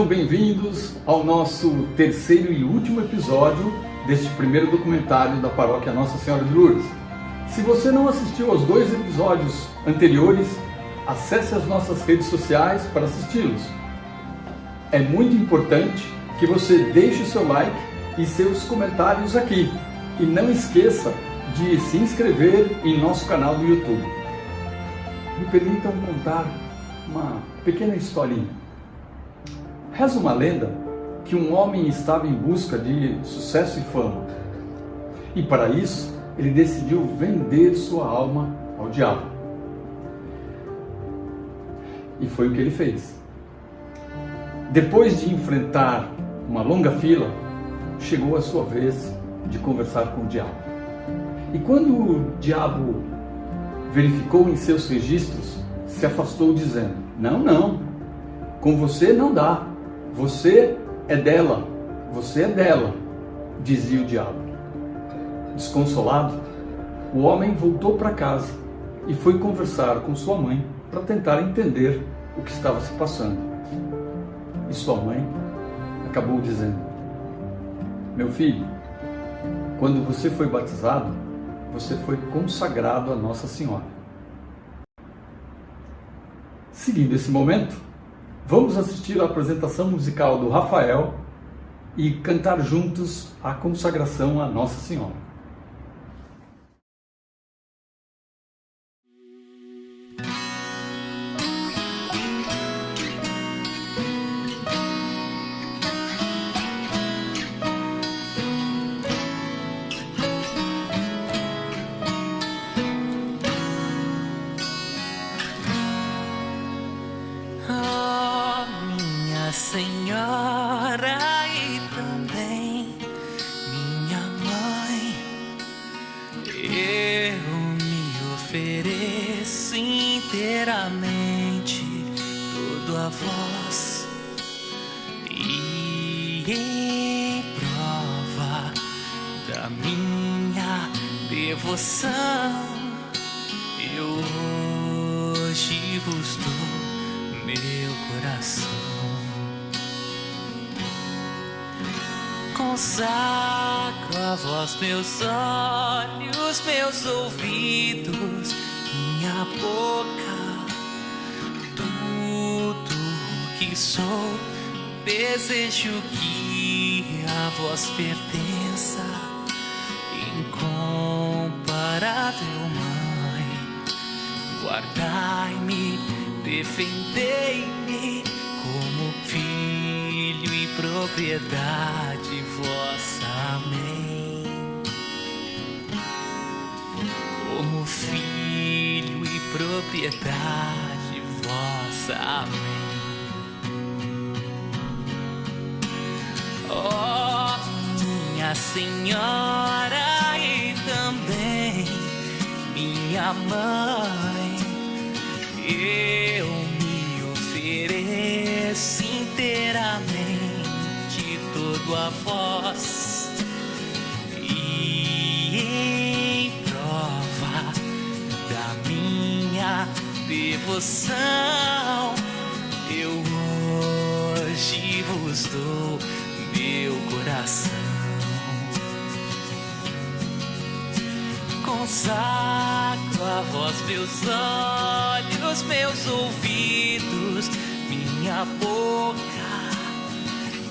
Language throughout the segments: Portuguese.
bem-vindos ao nosso terceiro e último episódio deste primeiro documentário da Paróquia Nossa Senhora de Lourdes. Se você não assistiu aos 2 episódios anteriores, acesse as nossas redes sociais para assisti-los. É muito importante que você deixe o seu like e seus comentários aqui. E não esqueça de se inscrever em nosso canal do YouTube. Me permitam contar uma pequena historinha. Reza uma lenda que um homem estava em busca de sucesso e fama. E para isso, ele decidiu vender sua alma ao diabo. E foi o que ele fez. Depois de enfrentar uma longa fila, chegou a sua vez de conversar com o diabo. E quando o diabo verificou em seus registros, se afastou dizendo: não, com você não dá, você é dela, dizia o diabo. Desconsolado, o homem voltou para casa e foi conversar com sua mãe para tentar entender o que estava se passando. E sua mãe acabou dizendo: meu filho, quando você foi batizado, você foi consagrado a Nossa Senhora. Seguindo esse momento, vamos assistir à apresentação musical do Rafael e cantar juntos a consagração a Nossa Senhora. Senhora e também minha mãe, eu me ofereço inteiramente, todo a vós, e em prova da minha devoção, eu hoje vos dou meu coração. Consagro a vós meus olhos, meus ouvidos, minha boca, tudo que sou. Desejo que a vós pertença, incomparável Mãe. Guardai-me, defendei-me como filho e propriedade vossa. Amém. Como filho e propriedade vossa. Amém. Ó minha Senhora e também minha mãe, eu me ofereço inteiramente, todo a vós, e em prova da minha devoção, eu hoje vos dou meu coração. Consagro a vós meus olhos, meus ouvidos, minha boca,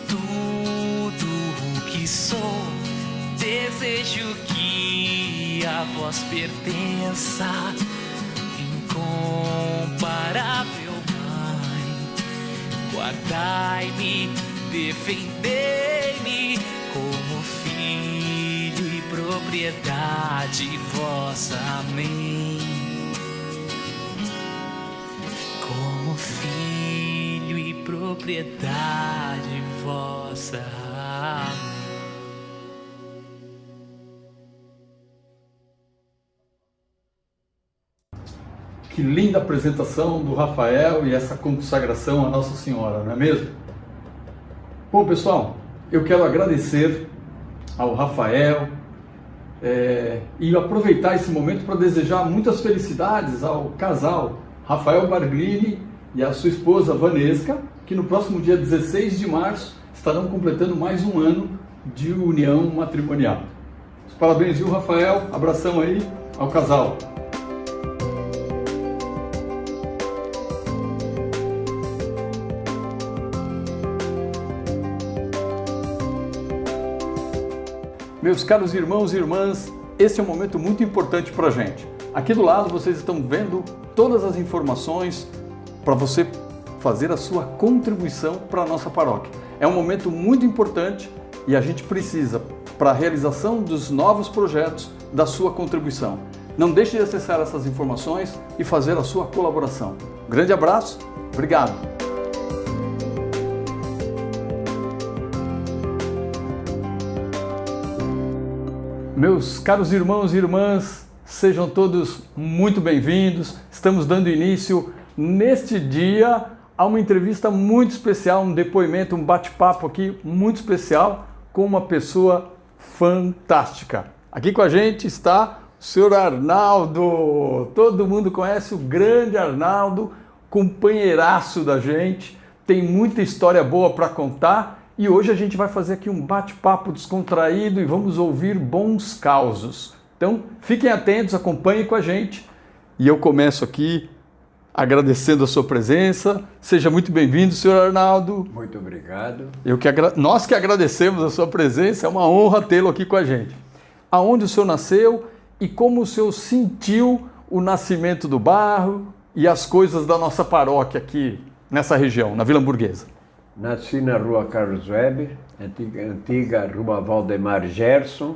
tudo o que sou. Desejo que a vós pertença, incomparável Mãe. Guardai-me, defendei-me como filho e propriedade vossa. Amém. Como filho e propriedade vossa. Amém. Que linda apresentação do Rafael e essa consagração a Nossa Senhora, não é mesmo? Bom, pessoal, eu quero agradecer ao Rafael e aproveitar esse momento para desejar muitas felicidades ao casal Rafael Barglini e a sua esposa Vanesca, que no próximo dia 16 de março estarão completando mais um ano de união matrimonial. Os parabéns, viu, Rafael? Abração aí ao casal. Meus caros irmãos e irmãs, esse é um momento muito importante para a gente. Aqui do lado vocês estão vendo todas as informações para você fazer a sua contribuição para a nossa paróquia. É um momento muito importante e a gente precisa, para a realização dos novos projetos, da sua contribuição. Não deixe de acessar essas informações e fazer a sua colaboração. Um grande abraço, obrigado! Meus caros irmãos e irmãs, sejam todos muito bem-vindos. Estamos dando início neste dia a uma entrevista muito especial, um depoimento, um bate-papo aqui muito especial com uma pessoa fantástica. Aqui com a gente está o senhor Arnaldo. Todo mundo conhece o grande Arnaldo, companheiraço da gente, tem muita história boa para contar. E hoje a gente vai fazer aqui um bate-papo descontraído e vamos ouvir bons causos. Então, fiquem atentos, acompanhem com a gente. E eu começo aqui agradecendo a sua presença. Seja muito bem-vindo, senhor Arnaldo. Muito obrigado. Nós que agradecemos a sua presença, é uma honra tê-lo aqui com a gente. Aonde o senhor nasceu e como o senhor sentiu o nascimento do bairro e as coisas da nossa paróquia aqui nessa região, na Vila Hamburguesa. Nasci na rua Carlos Weber, antiga rua Valdemar Gerson,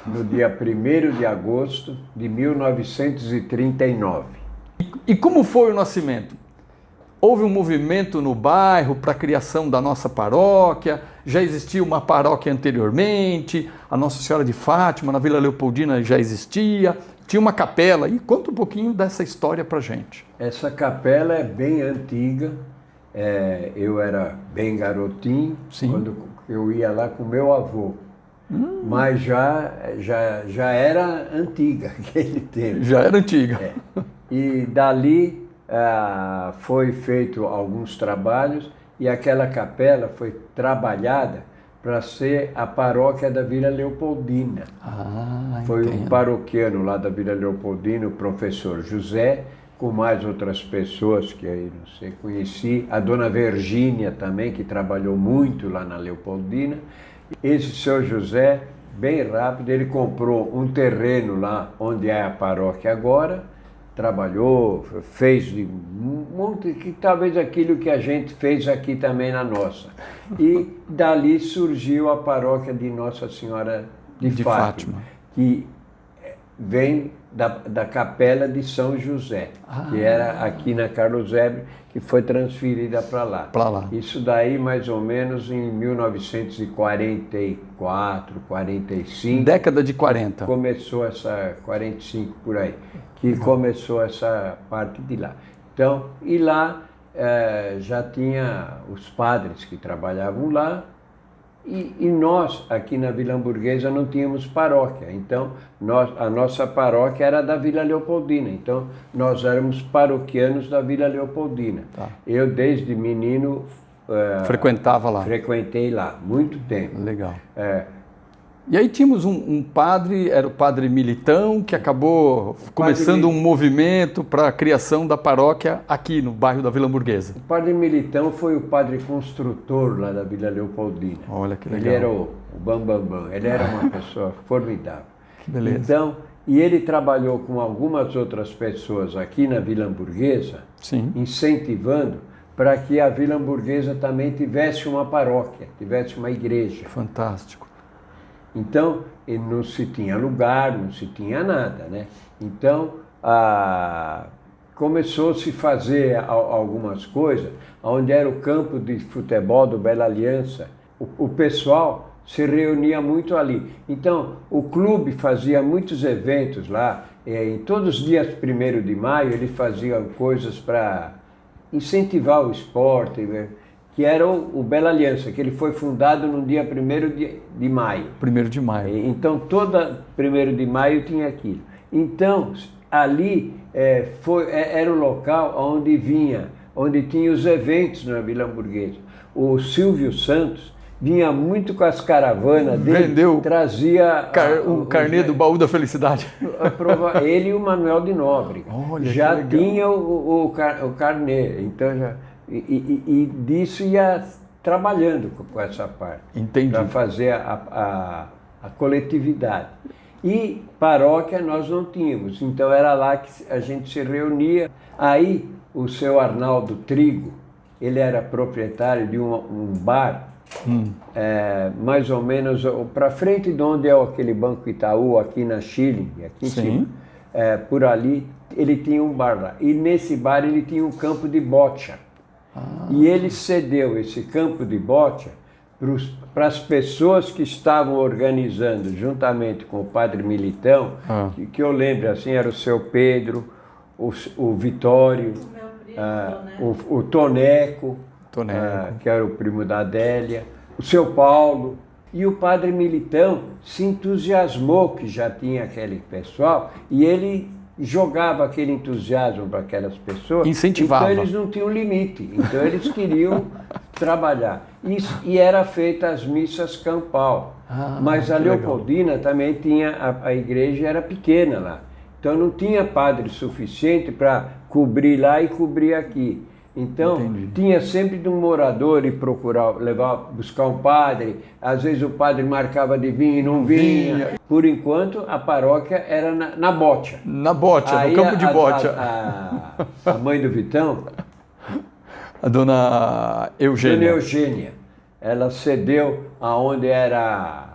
no dia 1º de agosto de 1939. E como foi o nascimento? Houve um movimento no bairro para a criação da nossa paróquia? Já existia uma paróquia anteriormente? A Nossa Senhora de Fátima, na Vila Leopoldina, já existia? Tinha uma capela? E conta um pouquinho dessa história para a gente. Essa capela é bem antiga. Eu era bem garotinho. Sim. Quando eu ia lá com meu avô, mas já era antiga aquele tempo. Já era antiga. E dali foi feito alguns trabalhos e aquela capela foi trabalhada para ser a paróquia da Vila Leopoldina. Foi um paroquiano lá da Vila Leopoldina, o professor José, com mais outras pessoas que aí não sei, conheci, a dona Virgínia também, que trabalhou muito lá na Leopoldina. Esse seu José, bem rápido, ele comprou um terreno lá onde é a paróquia agora, trabalhou, fez de um monte, que talvez aquilo que a gente fez aqui também na nossa. E dali surgiu a paróquia de Nossa Senhora de Fátima, que vem da capela de São José, que era aqui na Carlos Weber, que foi transferida para lá. Isso daí mais ou menos em 1944, 45. Década de 40. Começou 45 por aí, que começou essa parte de lá. Então, e lá já tinha os padres que trabalhavam lá, e nós, aqui na Vila Hamburguesa, não tínhamos paróquia. Então, a nossa paróquia era da Vila Leopoldina. Então, nós éramos paroquianos da Vila Leopoldina. Eu, desde menino... frequentava lá. Frequentei lá, muito tempo. Legal. E aí tínhamos um padre, era o padre Militão, que acabou começando um movimento para a criação da paróquia aqui no bairro da Vila Hamburguesa. O padre Militão foi o padre construtor lá da Vila Leopoldina. Olha que legal. Ele era o bambambam, ele era uma pessoa formidável. Que beleza. Então, e ele trabalhou com algumas outras pessoas aqui na Vila Hamburguesa, sim, incentivando para que a Vila Hamburguesa também tivesse uma paróquia, tivesse uma igreja. Fantástico. Então, não se tinha lugar, não se tinha nada, né? Então, começou-se a fazer algumas coisas, onde era o campo de futebol do Bela Aliança. O pessoal se reunia muito ali. Então, o clube fazia muitos eventos lá. Em todos os dias 1º de maio, eles faziam coisas para incentivar o esporte, né? Que era o Bela Aliança, que ele foi fundado no dia 1º de maio. 1º de maio. Então, toda 1º de maio tinha aquilo. Então, ali era o local onde vinha onde tinha os eventos na Vila Hamburguesa. O Silvio Santos vinha muito com as caravanas dele, Vendeu trazia o carnê do baú da felicidade. Ele e o Manuel de Nóbrega. Olha, já que legal. tinha o carnê, então já, e disso ia trabalhando com essa parte. Entendi. Para fazer a coletividade. E paróquia nós não tínhamos, então era lá que a gente se reunia. Aí o seu Arnaldo Trigo, ele era proprietário de um bar, mais ou menos para frente de onde é aquele Banco Itaú, aqui na Chile, aqui em cima. Por ali, ele tinha um bar lá. E nesse bar ele tinha um campo de bocha. E ele cedeu esse campo de bocha para as pessoas que estavam organizando, juntamente com o Padre Militão, que eu lembro, assim, era o seu Pedro, o Vitório, o Toneco, que era o primo da Adélia, o seu Paulo, e o Padre Militão se entusiasmou que já tinha aquele pessoal, e ele jogava aquele entusiasmo para aquelas pessoas. Incentivava. Então eles não tinham limite, então eles queriam trabalhar. E era feita as missas campal. Mas a Leopoldina também tinha, a igreja era pequena lá. Então não tinha padre suficiente para cobrir lá e cobrir aqui. Então tinha sempre de um morador e procurar buscar um padre. Às vezes o padre marcava de vir e não vinha. Por enquanto a paróquia era na bocha. Na bocha, aí no campo de bocha. A mãe do Vitão, a dona Eugênia. Dona Eugênia, ela cedeu aonde era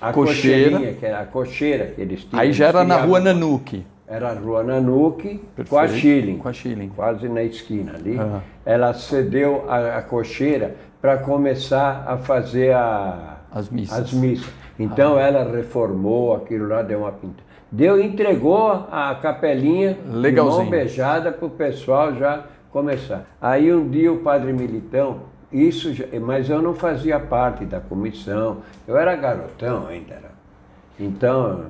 a cocheira, cocheirinha, que era a cocheira que eles tinham. Aí já era na Rua Nanuque. Era a Rua Nanuque com a Schilling. Com a Schilling. Quase na esquina ali. Ela cedeu a cocheira para começar a fazer as missas. Então ela reformou aquilo lá, deu uma pintura. Entregou a capelinha de mão beijada para o pessoal já começar. Aí um dia o Padre Militão, mas eu não fazia parte da comissão, eu era garotão ainda. Então...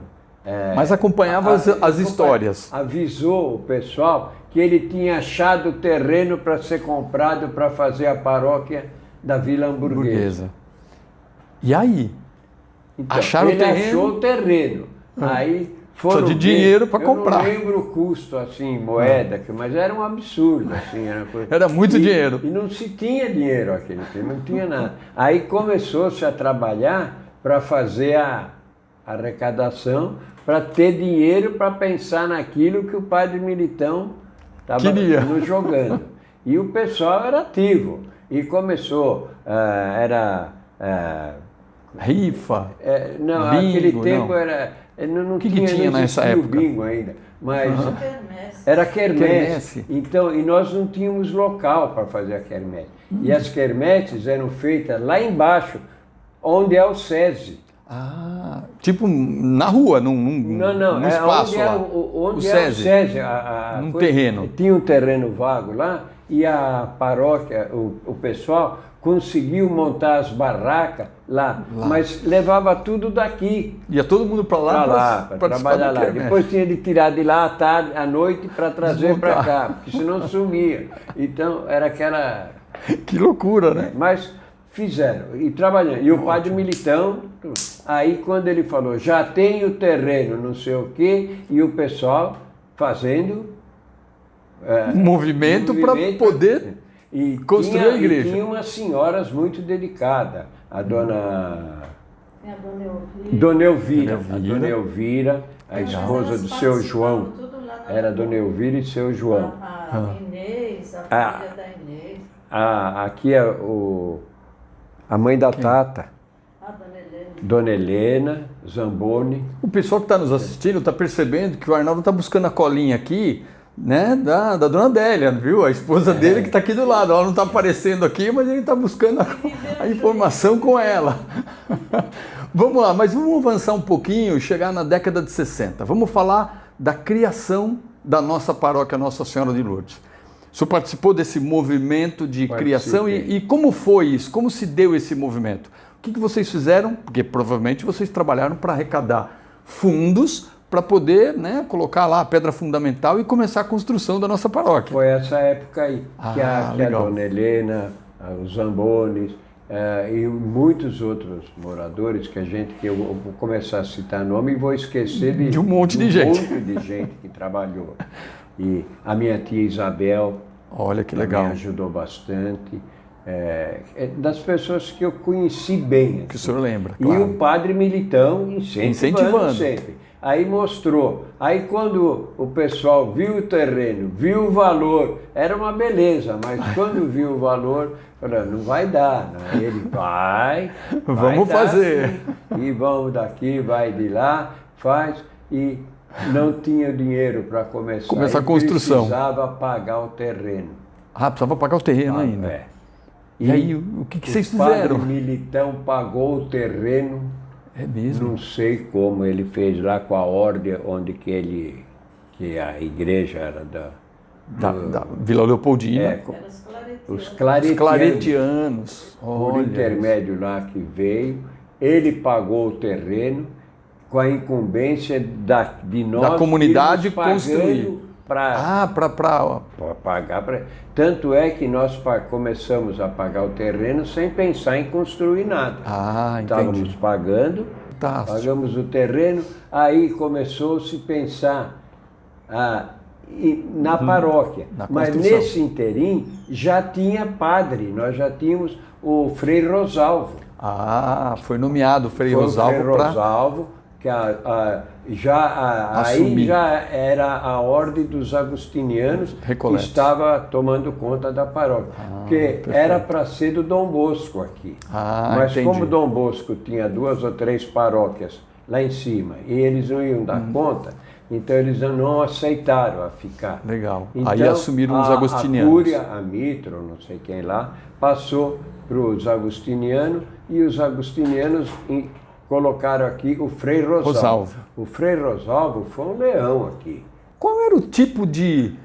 mas acompanhava as histórias. Avisou o pessoal que ele tinha achado o terreno para ser comprado para fazer a paróquia da Vila Hamburguesa. E aí? Então, acharam o terreno? Ele achou o terreno. Aí foram só de dinheiro para comprar. Eu não lembro o custo, assim, moeda, mas era um absurdo. Assim, era muito dinheiro. E não se tinha dinheiro aquele tempo, não tinha nada. Aí começou-se a trabalhar para fazer a arrecadação, para ter dinheiro para pensar naquilo que o Padre Militão estava nos jogando. E o pessoal era ativo. E começou, rifa, não, bingo, aquele tempo era... Não tinha nessa época? O bingo ainda, mas era quermesse. Então, e nós não tínhamos local para fazer a quermesse. E as quermesses eram feitas lá embaixo, onde é o SESI. Tipo na rua, num espaço lá. Onde é o SESI. Num terreno. Tinha um terreno vago lá e a paróquia, o pessoal conseguiu montar as barracas lá, mas levava tudo daqui. Ia todo mundo para lá para trabalhar lá. Depois tinha de tirar de lá à tarde, à noite para trazer para cá, porque senão sumia. Então era aquela... Que loucura, né? Mas fizeram e trabalhando. E o Padre Militão, aí quando ele falou, já tem o terreno, não sei o quê, e o pessoal fazendo movimento para poder construir a igreja. E tinha umas senhoras muito dedicadas. A dona Elvira, a esposa do seu João. Era a Dona Elvira e seu João. A Inês, a filha da Inês. Aqui é a mãe da Tata. Dona Helena Zamboni. O pessoal que está nos assistindo está percebendo que o Arnaldo está buscando a colinha aqui, né, da Dona Adélia, viu? A esposa dele que está aqui do lado. Ela não está aparecendo aqui, mas ele está buscando a informação com ela. Vamos lá, mas vamos avançar um pouquinho, chegar na década de 60. Vamos falar da criação da nossa paróquia Nossa Senhora de Lourdes. O senhor participou desse movimento de criação e como foi isso? Como se deu esse movimento? O que vocês fizeram? Porque provavelmente vocês trabalharam para arrecadar fundos para poder, né, colocar lá a pedra fundamental e começar a construção da nossa paróquia. Foi essa época aí que a legal. Dona Helena, os Zambones e muitos outros moradores que eu vou começar a citar nome e vou esquecer de um monte de gente. Um monte de gente que trabalhou. E a minha tia Isabel, olha que legal, me ajudou bastante. Das pessoas que eu conheci bem. Que o senhor lembra, E claro. o padre Militão incentivando sempre. Aí mostrou. Aí quando o pessoal viu o terreno, viu o valor, era uma beleza, mas quando viu o valor, falou, não vai dar. Não. Ele vamos dar, fazer. sim. E vamos daqui, vai de lá, faz. E não tinha dinheiro para começar a construção. Precisava pagar o terreno. Precisava pagar o terreno ainda. E aí, o que vocês fizeram? O padre Militão pagou o terreno. É mesmo? Não sei como ele fez lá com a ordem onde que a igreja era da Vila Leopoldina. Os claretianos. Por intermédio lá que veio, ele pagou o terreno com a incumbência de nós da comunidade construir. Para pagar. Tanto é que nós começamos a pagar o terreno sem pensar em construir nada. Estávamos pagando, pagamos o terreno, aí começou-se a pensar na paróquia. Mas nesse interim já tinha padre, nós já tínhamos o Frei Rosalvo. Foi nomeado o Frei Rosalvo que aí já era a ordem dos agostinianos que estava tomando conta da paróquia. Porque perfeito. Era para ser do Dom Bosco aqui. Mas entendi. como Dom Bosco tinha 2 ou 3 paróquias lá em cima e eles não iam dar conta, então eles não aceitaram a ficar. Legal. Então, aí assumiram os agostinianos. A Cúria, a Mitro, não sei quem lá, passou para os agostinianos e os agostinianos colocaram aqui o Frei Rosalvo. O Frei Rosalvo foi um leão aqui. Qual era o tipo de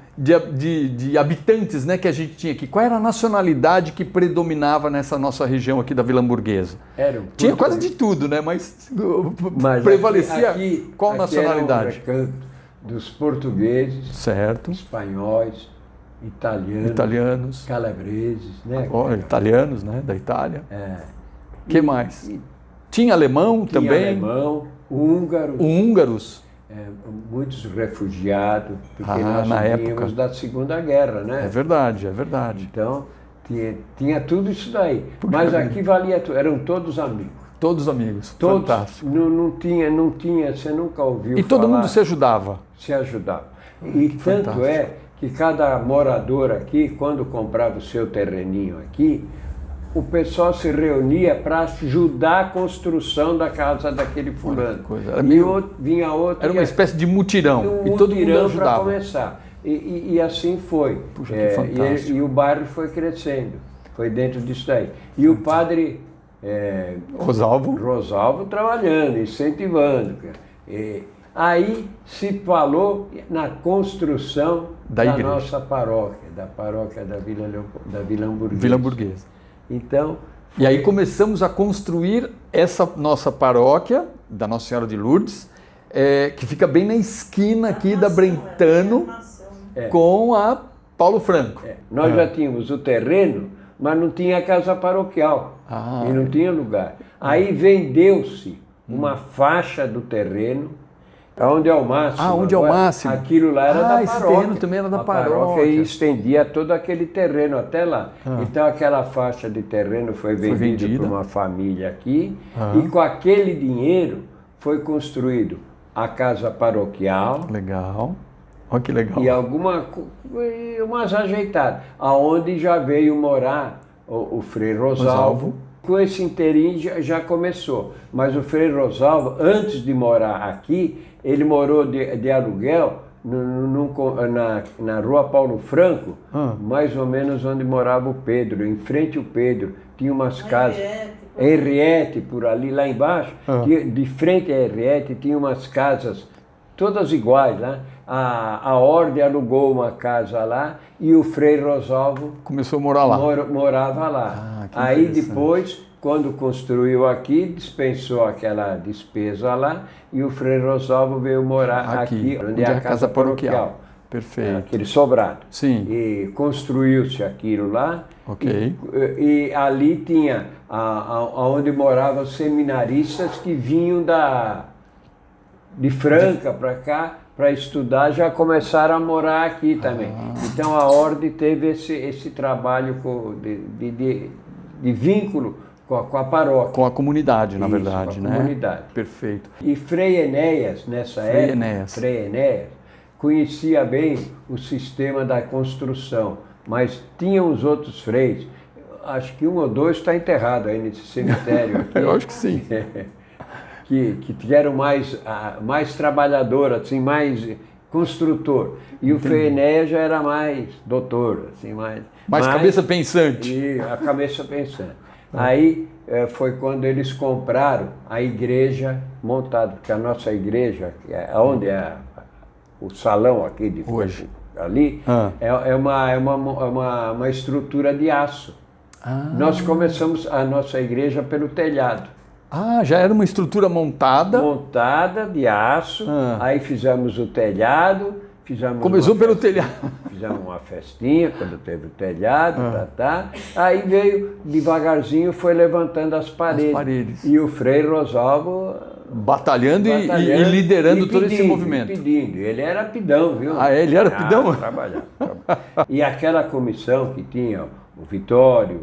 habitantes, né, que a gente tinha aqui? Qual era a nacionalidade que predominava nessa nossa região aqui da Vila Hamburguesa? Tinha quase de tudo, né? Mas prevalecia qual nacionalidade? Era um recanto dos portugueses, certo. Espanhóis, italianos, calabreses, né? Italianos, né, da Itália. Que mais? Tinha alemão também? Tinha alemão, húngaros. Muitos refugiados, porque nós vínhamos da Segunda Guerra, né? É verdade. Então, tinha tudo isso daí. Mas aqui valia tudo, eram todos amigos. Todos amigos, todos, fantástico. Não tinha, você nunca ouviu falar. E todo mundo se ajudava? Se ajudava. E tanto é que cada morador aqui, quando comprava o seu terreninho aqui, o pessoal se reunia para ajudar a construção da casa daquele fulano. Vinha outro. Era uma espécie de mutirão. E todo mundo ajudava. Para começar. E assim foi. Puxa, que fantástico. E o bairro foi crescendo. Foi dentro disso daí. E o padre Rosalvo trabalhando, incentivando. Aí se falou na construção da nossa paróquia, da paróquia da Vila Hamburguesa. Vila Hamburguesa. Então, e aí começamos a construir essa nossa paróquia, da Nossa Senhora de Lourdes, que fica bem na esquina aqui da Brentano com a Paulo Franco. Nós já tínhamos o terreno, mas não tinha casa paroquial e não tinha lugar. Aí vendeu-se uma faixa do terreno, onde é o máximo. Onde é o máximo. Aquilo lá era da paróquia. Esse terreno também era da paróquia. E estendia todo aquele terreno até lá. Então aquela faixa de terreno foi vendida por uma família aqui. E com aquele dinheiro foi construído a casa paroquial. Legal. Olha que legal. E umas ajeitadas. Aonde já veio morar o Frei Rosalvo. Com esse inteirinho já começou. Mas o Frei Rosalvo, antes de morar aqui, ele morou de aluguel na rua Paulo Franco, mais ou menos onde morava o Pedro, em frente ao Pedro. Tinha umas casas. Henriette, por ali, lá embaixo. De frente a Henriette, tinha umas casas todas iguais, né? A Ordem alugou uma casa lá e o Frei Rosalvo começou a morar lá. Morava lá. Aí depois quando construiu aqui, dispensou aquela despesa lá e o Frei Rosalvo veio morar aqui onde é a casa paroquial. Perfeito. Aquele sobrado. Sim. E construiu-se aquilo lá. Ok. E ali tinha onde moravam seminaristas que vinham de Franca para cá para estudar, já começaram a morar aqui também. Então a ordem teve esse trabalho de vínculo com a paróquia. Com a comunidade, na Isso, verdade, com a né? comunidade. Perfeito. E Frei Enéas, nessa época, Frei Enéas, conhecia bem o sistema da construção, mas tinha os outros freis, acho que um ou dois está enterrado aí nesse cemitério aqui. Eu acho que sim. Que eram mais trabalhador, assim, mais construtor. E o Frei Enéas já era mais doutor, assim, mais cabeça pensante. E a cabeça pensante. Aí foi quando eles compraram a igreja montada, porque a nossa igreja, onde é o salão aqui de hoje ali, é uma estrutura de aço. Nós começamos a nossa igreja pelo telhado. Já era uma estrutura montada? Montada de aço, aí fizemos o telhado, Começou pelo telhado. Fizemos uma festinha quando teve o telhado, aí veio devagarzinho, foi levantando as paredes. E o Frei Rosalvo batalhando e liderando todo esse movimento. Pedindo. Ele era pidão, viu? Ele era pidão? Trabalhava. E aquela comissão que tinha o Vitório,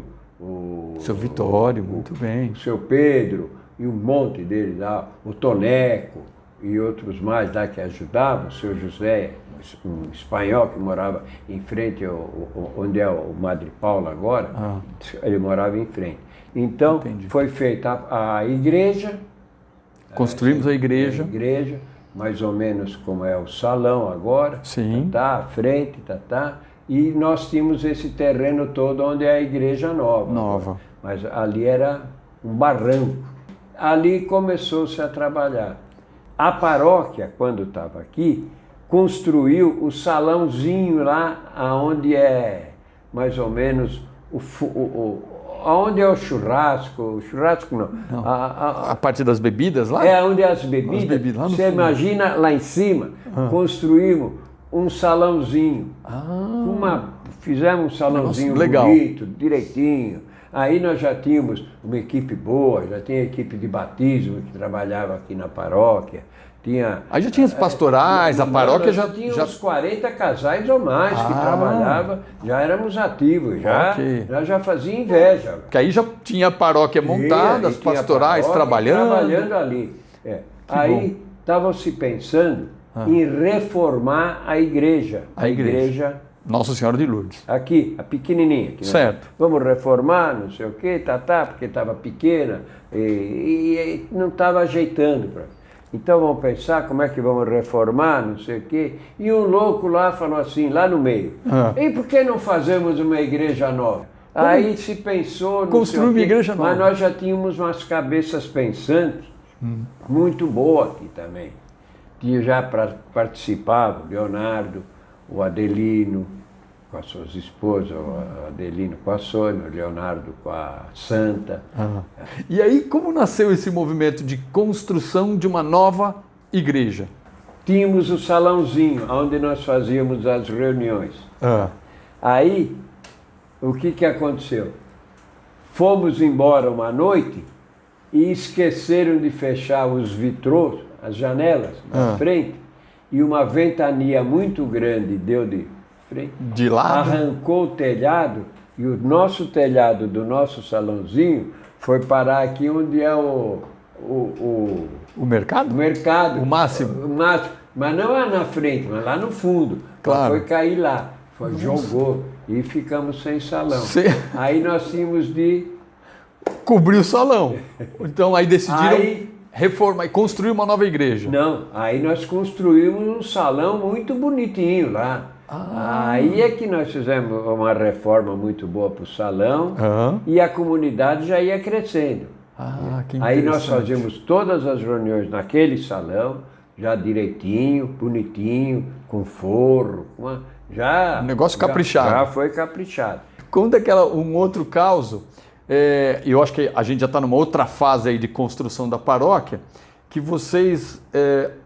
seu Vitório, muito bem. O seu Pedro e um monte deles lá, o Toneco e outros mais lá que ajudavam, o seu José, um espanhol que morava em frente onde é o Madre Paula agora, ele morava em frente. Então, foi feita a igreja. Construímos a igreja. Mais ou menos como é o salão agora. Sim. A frente, e nós tínhamos esse terreno todo onde é a igreja nova. Mas ali era um barranco. Ali começou-se a trabalhar. A paróquia, quando estava aqui, construiu o salãozinho lá, onde é mais ou menos onde é o churrasco não. A parte das bebidas lá? Onde é as bebidas. Lá no Você fundo. imagina lá em cima, construímos um salãozinho. Fizemos um salãozinho bonito, direitinho. Aí nós já tínhamos uma equipe boa, já tinha equipe de batismo que trabalhava aqui na paróquia. Aí já tinha os pastorais, a paróquia já tinha uns 40 casais ou mais que trabalhavam, já éramos ativos, já fazia inveja. Porque aí já tinha a paróquia montada, as pastorais trabalhando ali. Aí estavam se pensando em reformar a igreja. A igreja Nossa Senhora de Lourdes. Aqui, a pequenininha. Aqui, certo. Vamos reformar, não sei o quê, porque estava pequena e não estava ajeitando. Então vamos pensar como é que vamos reformar, não sei o quê. E um louco lá falou assim, lá no meio, e por que não fazemos uma igreja nova? Aí se pensou... Construir uma igreja nova. Mas nós já tínhamos umas cabeças pensantes muito boas aqui também. Já participavam o Leonardo, o Adelino com as suas esposas, o Adelino com a Sônia, o Leonardo com a Santa. E aí, como nasceu esse movimento de construção de uma nova igreja? Tínhamos o salãozinho, onde nós fazíamos as reuniões. Aí, o que aconteceu? Fomos embora uma noite e esqueceram de fechar os vitrôs, as janelas, na frente, e uma ventania muito grande deu de lado, arrancou o telhado, e o nosso telhado do nosso salãozinho foi parar aqui onde é o mercado? O mercado. O máximo. Mas não é na frente, mas lá no fundo. Claro. Foi cair lá, jogou e ficamos sem salão. Aí nós tínhamos de cobrir o salão. Então aí decidiram reformar e construir uma nova igreja. Não, aí nós construímos um salão muito bonitinho lá. Aí é que nós fizemos uma reforma muito boa para o salão e a comunidade já ia crescendo. Aí nós fazíamos todas as reuniões naquele salão, já direitinho, bonitinho, com forro, um negócio caprichado. Já foi caprichado. Conta um outro caso eu acho que a gente já está numa outra fase aí de construção da paróquia, que vocês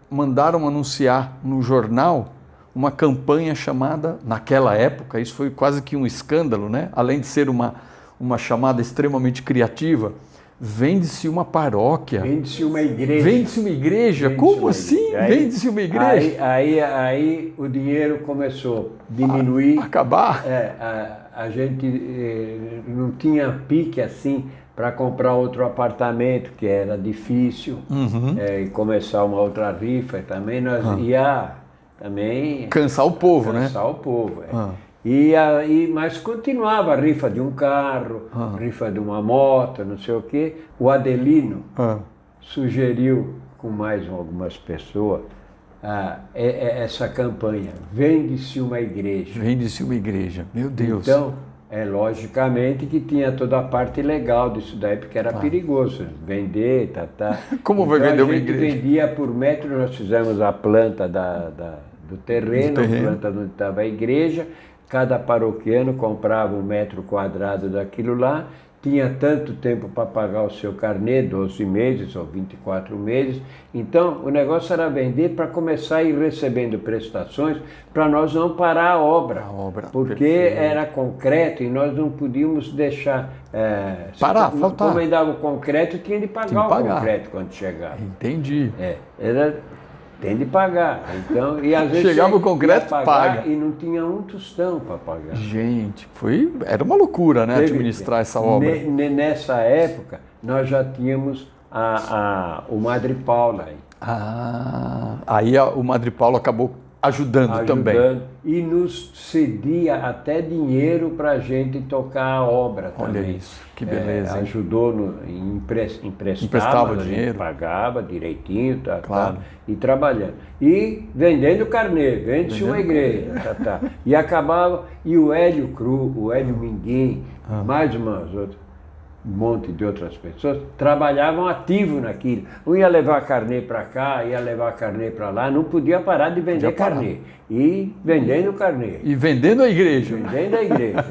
mandaram anunciar no jornal uma campanha chamada, naquela época, isso foi quase que um escândalo, né? Além de ser uma chamada extremamente criativa, vende-se uma paróquia. Vende-se uma igreja. Vende-se uma igreja? Vende-se Como uma assim? igreja. Vende-se uma igreja? Aí o dinheiro começou a diminuir. Acabar? A gente não tinha pique assim para comprar outro apartamento, que era difícil, e começar uma outra rifa também. Nós ia também cansar o povo, né? Cansar o povo, mas continuava a rifa de um carro, rifa de uma moto, não sei o quê. O Adelino sugeriu, com mais algumas pessoas, essa campanha, vende-se uma igreja. Vende-se uma igreja, meu Deus. Então, logicamente que tinha toda a parte legal disso daí, porque era perigoso vender, Como vai vender uma igreja? A gente vendia por metro, nós fizemos a planta do terreno, a planta onde estava a igreja, cada paroquiano comprava 1 metro quadrado daquilo lá, tinha tanto tempo para pagar o seu carnê, 12 meses ou 24 meses, então o negócio era vender para começar a ir recebendo prestações para nós não parar a obra, porque perfeito. Era concreto e nós não podíamos deixar, parar, faltar. Como ainda o concreto, tinha de pagar o concreto quando chegava. Entendi. Tem de pagar. Então, e às vezes chegava o concreto, paga. E não tinha um tostão para pagar. Gente, era uma loucura, né, administrar essa obra. Nessa época, nós já tínhamos o Madre Paula aí. Aí o Madre Paula acabou ajudando também. E nos cedia até dinheiro para a gente tocar a obra também. Olha isso, que beleza. Ajudou, emprestava dinheiro, pagava direitinho, claro. E trabalhando. E vendendo carnê, vende-se uma igreja. E acabava, e o Hélio Cru, o Hélio Minguim, mais umas outras, um monte de outras pessoas, trabalhavam ativo naquilo. Um ia levar carnê para cá, ia levar carnê para lá, não podia parar de vender carnê. E vendendo carnê. E vendendo a igreja. Vendendo a igreja.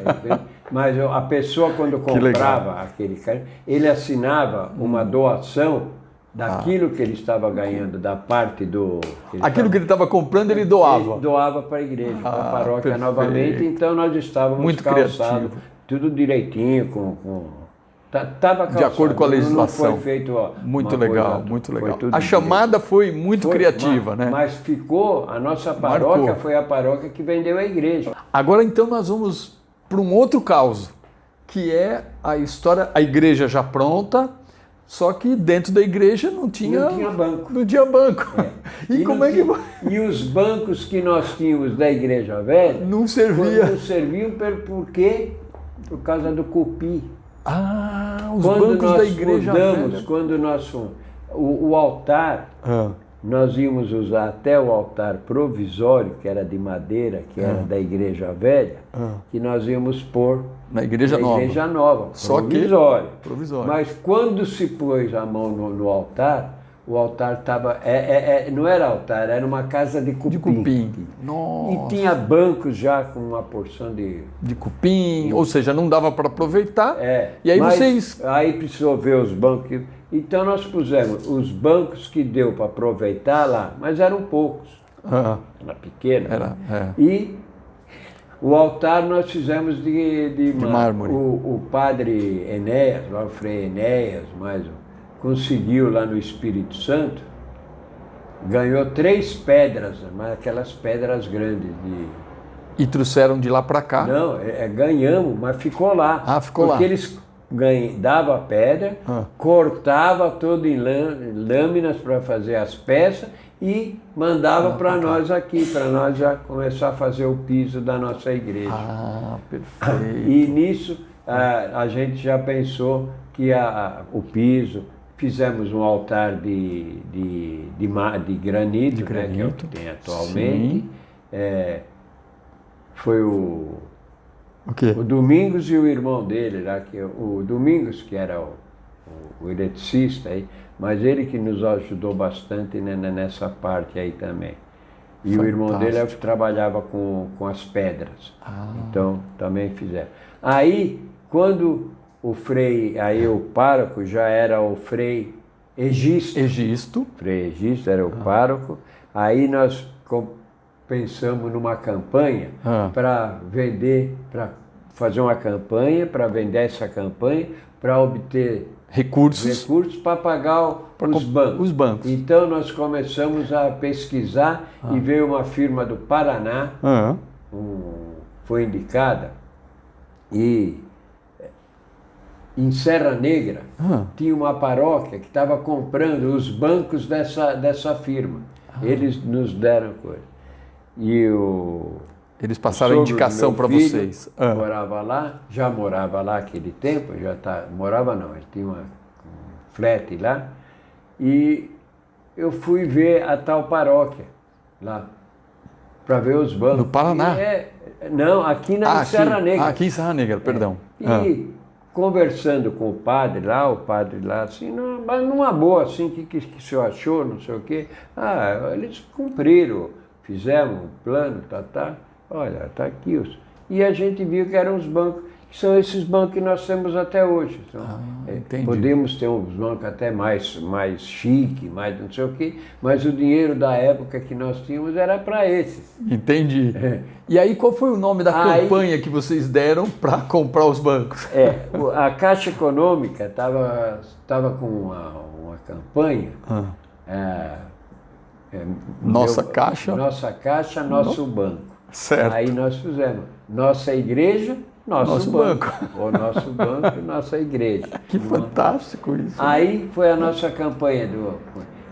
Mas a pessoa, quando comprava aquele carnê, ele assinava uma doação daquilo que ele estava ganhando, da parte do... Aquilo que ele estava comprando, ele doava. Ele doava para a igreja, para a paróquia novamente. Então nós estávamos muito calçados, tudo direitinho, Tava calçado, de acordo com a legislação. Não foi feito, muito legal, muito legal. A chamada foi muito criativa, né? Mas ficou, a nossa paróquia foi a paróquia que vendeu a igreja. Agora então nós vamos para um outro caso, que é a história, a igreja já pronta, só que dentro da igreja não tinha banco. Não tinha banco. E como é que... E os bancos que nós tínhamos da igreja velha... Não servia. Não serviam por quê? Por causa do cupim. Os bancos da igreja velha. Quando nós fomos, o altar, nós íamos usar até o altar provisório, que era de madeira, que era da igreja velha, que nós íamos pôr na igreja nova. Só provisório. Mas quando se pôs a mão no altar, o altar estava... não era altar, era uma casa de cupim. Nossa. E tinha bancos já com uma porção de cupim, ou seja, não dava para aproveitar. E aí Aí precisou ver os bancos. Então nós pusemos os bancos que deu para aproveitar lá, mas eram poucos. Era pequeno. E o altar nós fizemos de mármore. O padre Enéas, o Frei Enéas, conseguiu lá no Espírito Santo, ganhou 3 pedras, mas aquelas pedras grandes. E trouxeram de lá para cá? Não, ganhamos, mas ficou lá. Ficou lá. Porque eles davam a pedra, cortava tudo em lâminas para fazer as peças e mandava para nós aqui, para nós já começar a fazer o piso da nossa igreja. Perfeito. E nisso a gente já pensou que o piso... Fizemos um altar de granito, né, que é o que tem atualmente. Foi o Domingos e o irmão dele, lá, o Domingos, que era o eletricista, aí, mas ele que nos ajudou bastante nessa parte aí também. E o irmão dele é o que trabalhava com as pedras. Então, também fizeram. Aí, quando o frei, aí o pároco já era o frei Egisto. Egisto. Frei Egisto era o pároco. Aí nós pensamos numa campanha para vender, para fazer uma campanha, para vender essa campanha, para obter recursos para pagar os bancos. Então nós começamos a pesquisar e veio uma firma do Paraná, foi indicada, e em Serra Negra tinha uma paróquia que estava comprando os bancos dessa firma. Eles nos deram coisa. E eles passaram a indicação para vocês. Morava lá, já morava lá aquele tempo, morava não, ele tinha um flat lá, e eu fui ver a tal paróquia lá, para ver os bancos. No Paraná? Não, aqui na Serra Negra. Aqui em Serra Negra, perdão. E conversando com o padre lá, assim, numa boa, assim, o que o senhor achou, não sei o quê. Eles cumpriram, fizeram um plano, olha, tá aqui. E a gente viu que eram os bancos, que são esses bancos que nós temos até hoje. Então, podemos ter uns bancos até mais chique, mais não sei o quê, mas o dinheiro da época que nós tínhamos era para esses. Entendi. E aí, qual foi o nome da campanha que vocês deram para comprar os bancos? A Caixa Econômica estava com uma campanha. Nossa Caixa, nosso banco. Certo. Aí nós fizemos nossa igreja, nosso banco. O nosso banco e nossa igreja. Que fantástico isso. Aí foi a nossa campanha.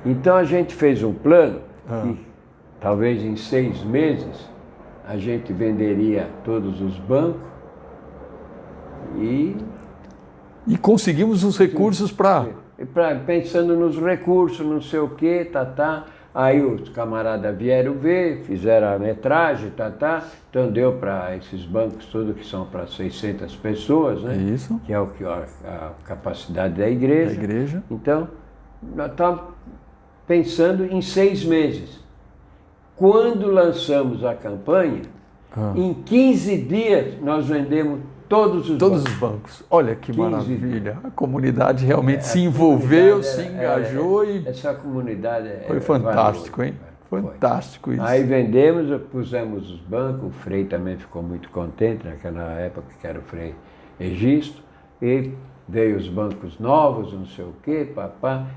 Então a gente fez um plano que talvez em 6 meses a gente venderia todos os bancos e conseguimos os recursos pensando nos recursos, não sei o quê, Aí os camaradas vieram ver, fizeram a metragem, então deu para esses bancos todos que são para 600 pessoas, né? Isso. Que é a capacidade da igreja. Então, nós estamos pensando em 6 meses. Quando lançamos a campanha, em 15 dias nós vendemos todos os bancos. Olha que maravilha. A comunidade realmente se envolveu, se engajou e... Essa comunidade foi fantástico, hein? Fantástico isso. Aí vendemos, pusemos os bancos, o Frei também ficou muito contente naquela época, que era o Frei Egisto, e veio os bancos novos, não sei o quê,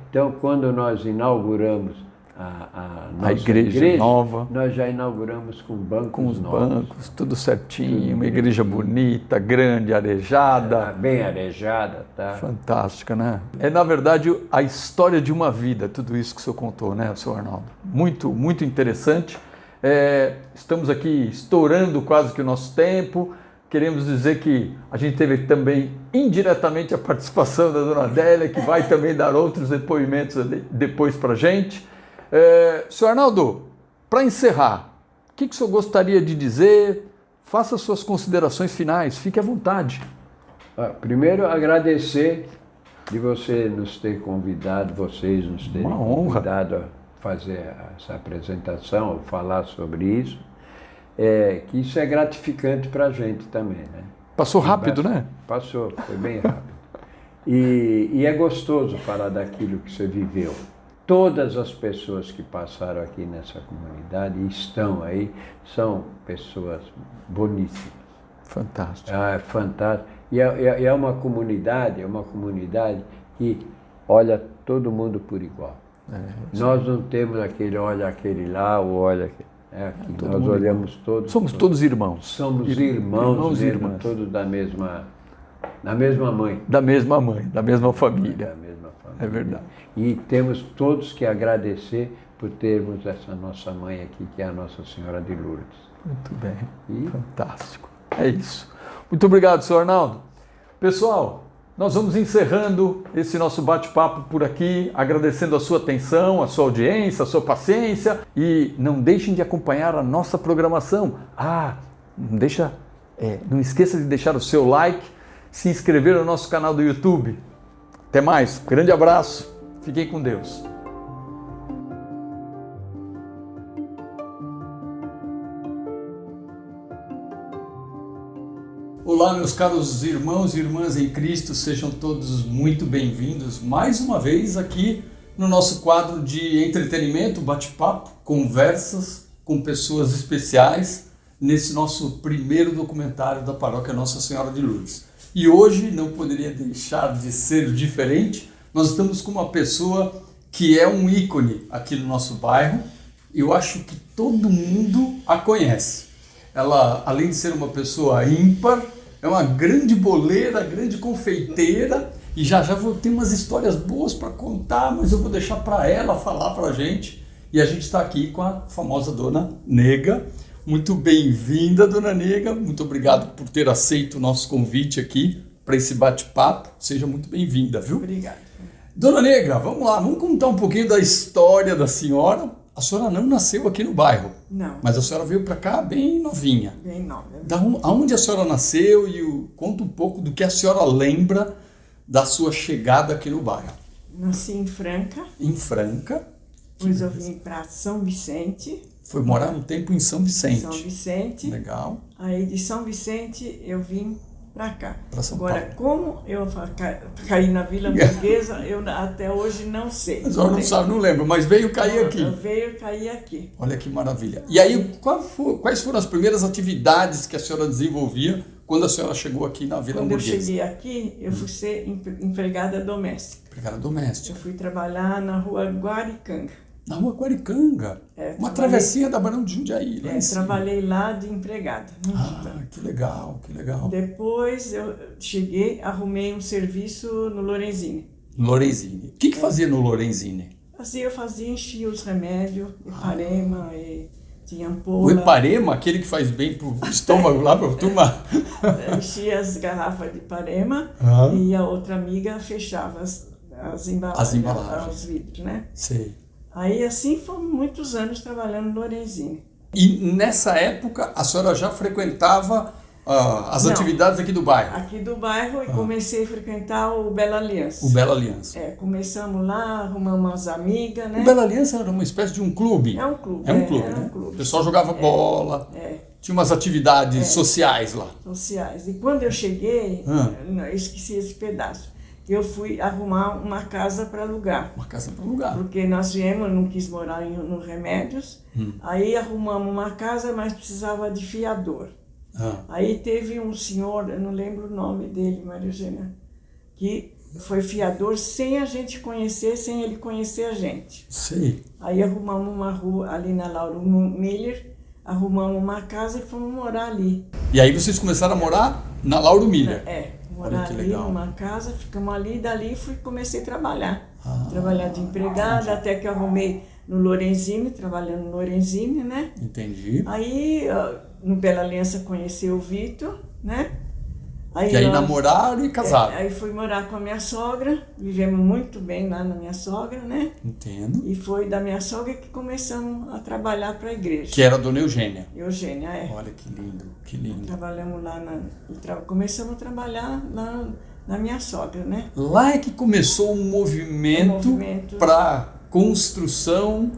Então, quando nós inauguramos a nossa igreja nova, nós já inauguramos com bancos os novos. Bancos, tudo certinho, uma igreja bonita, grande, arejada. Bem arejada, Fantástica, né? É, na verdade, a história de uma vida, tudo isso que o senhor contou, né, senhor Arnaldo? Muito, muito interessante. Estamos aqui estourando quase que o nosso tempo. Queremos dizer que a gente teve também indiretamente a participação da dona Adélia, que vai também dar outros depoimentos depois para a gente. Senhor Arnaldo, para encerrar, o que o senhor gostaria de dizer? Faça suas considerações finais, fique à vontade. Primeiro, agradecer de você nos ter convidado, vocês nos terem convidado a fazer essa apresentação, a falar sobre isso, que isso é gratificante para a gente também, né? Passou rápido, né? Passou, foi bem rápido. E é gostoso falar daquilo que você viveu. Todas as pessoas que passaram aqui nessa comunidade e estão aí são pessoas boníssimas. Fantástico. É fantástico. E é uma comunidade que olha todo mundo por igual. Nós não temos olha aquele lá, ou olha aquele. Nós olhamos todos. Somos todos irmãos. Somos irmãos e mesmo, todos da mesma mãe. Da mesma mãe, da mesma família. Da mesma família. É verdade. E temos todos que agradecer por termos essa nossa mãe aqui, que é a Nossa Senhora de Lourdes. Muito bem. Fantástico. É isso. Muito obrigado, senhor Arnaldo. Pessoal, nós vamos encerrando esse nosso bate-papo por aqui, agradecendo a sua atenção, a sua audiência, a sua paciência, e não deixem de acompanhar a nossa programação. Não esqueça de deixar o seu like, se inscrever no nosso canal do YouTube. Até mais, grande abraço, fiquem com Deus. Olá, meus caros irmãos e irmãs em Cristo, sejam todos muito bem-vindos mais uma vez aqui no nosso quadro de entretenimento, bate-papo, conversas com pessoas especiais nesse nosso primeiro documentário da Paróquia Nossa Senhora de Lourdes. E hoje não poderia deixar de ser diferente, nós estamos com uma pessoa que é um ícone aqui no nosso bairro. Eu acho que todo mundo a conhece. Ela, além de ser uma pessoa ímpar, é uma grande boleira, grande confeiteira, e já vou ter umas histórias boas para contar, mas eu vou deixar para ela falar para a gente. E a gente está aqui com a famosa Dona Nega. Muito bem-vinda, Dona Nega. Muito obrigado por ter aceito o nosso convite aqui para esse bate-papo. Seja muito bem-vinda, viu? Obrigada. Dona Negra, vamos lá, vamos contar um pouquinho da história da senhora. A senhora não nasceu aqui no bairro. Não. Mas a senhora veio para cá bem novinha. Bem nova. Aonde a senhora nasceu e conta um pouco do que a senhora lembra da sua chegada aqui no bairro. Nasci em Franca. Em Franca. Depois eu vim para São Vicente. Foi morar um tempo em São Vicente. São Vicente. Legal. Aí de São Vicente eu vim para cá. Para São Agora, Paulo. como eu caí na Vila Burguesa, eu até hoje não sei. A senhora não sabe, não lembra, mas veio cair aqui. Veio cair aqui. Olha que maravilha. E aí, quais foram as primeiras atividades que a senhora desenvolvia quando a senhora chegou aqui na Vila Quando eu Burguesa? cheguei aqui, eu fui ser empregada doméstica. Empregada doméstica. Eu fui trabalhar na rua Guaricanga. Na rua Guaricanga. Uma travessinha da Barão de Jundiaí. Lá em cima. Trabalhei lá de empregada. Que legal, que legal. Depois eu cheguei, arrumei um serviço no Lorenzini. Lorenzini. O que fazia no Lorenzini? Eu fazia, enchia os remédios, Iparema, e tinha O ampola. Iparema, aquele que faz bem pro estômago lá, pra turma. Enchia as garrafas de Iparema e a outra amiga fechava as embalagens. As embalagens. Os vidros, né? Sei. Aí assim foram muitos anos trabalhando no Lorenzini. E nessa época a senhora já frequentava as atividades aqui do bairro? Aqui do bairro, e comecei a frequentar o Bela Aliança. O Bela Aliança. Começamos lá, arrumamos umas amigas, né? O Bela Aliança era uma espécie de um clube? É um clube. É um clube, era né? um clube. O pessoal jogava bola, tinha umas atividades sociais lá. Sociais. E quando eu cheguei, eu esqueci esse pedaço. Eu fui arrumar uma casa para alugar. Uma casa para alugar. Porque nós viemos, eu não quis morar no Remédios. Aí arrumamos uma casa, mas precisava de fiador. Aí teve um senhor, eu não lembro o nome dele, Maria Eugênia, que foi fiador sem a gente conhecer, sem ele conhecer a gente. Sei. Aí arrumamos uma rua ali na Lauro Miller, arrumamos uma casa e fomos morar ali. E aí vocês começaram a morar na Lauro Miller? Morar ali legal. numa casa, ficamos ali, dali comecei a trabalhar. Trabalhar de empregada, até que eu arrumei no Lorenzini, trabalhando no Lorenzini, né? Entendi. Aí, no Bela Aliança, conheci o Vitor, né? E aí namoraram e casaram. Aí fui morar com a minha sogra, vivemos muito bem lá na minha sogra, né? Entendo. E foi da minha sogra que começamos a trabalhar para a igreja. Que era a Dona Eugênia. Eugênia, Olha que lindo, que lindo. Trabalhamos lá, começamos a trabalhar lá na minha sogra, né? Lá é que começou um movimento para construção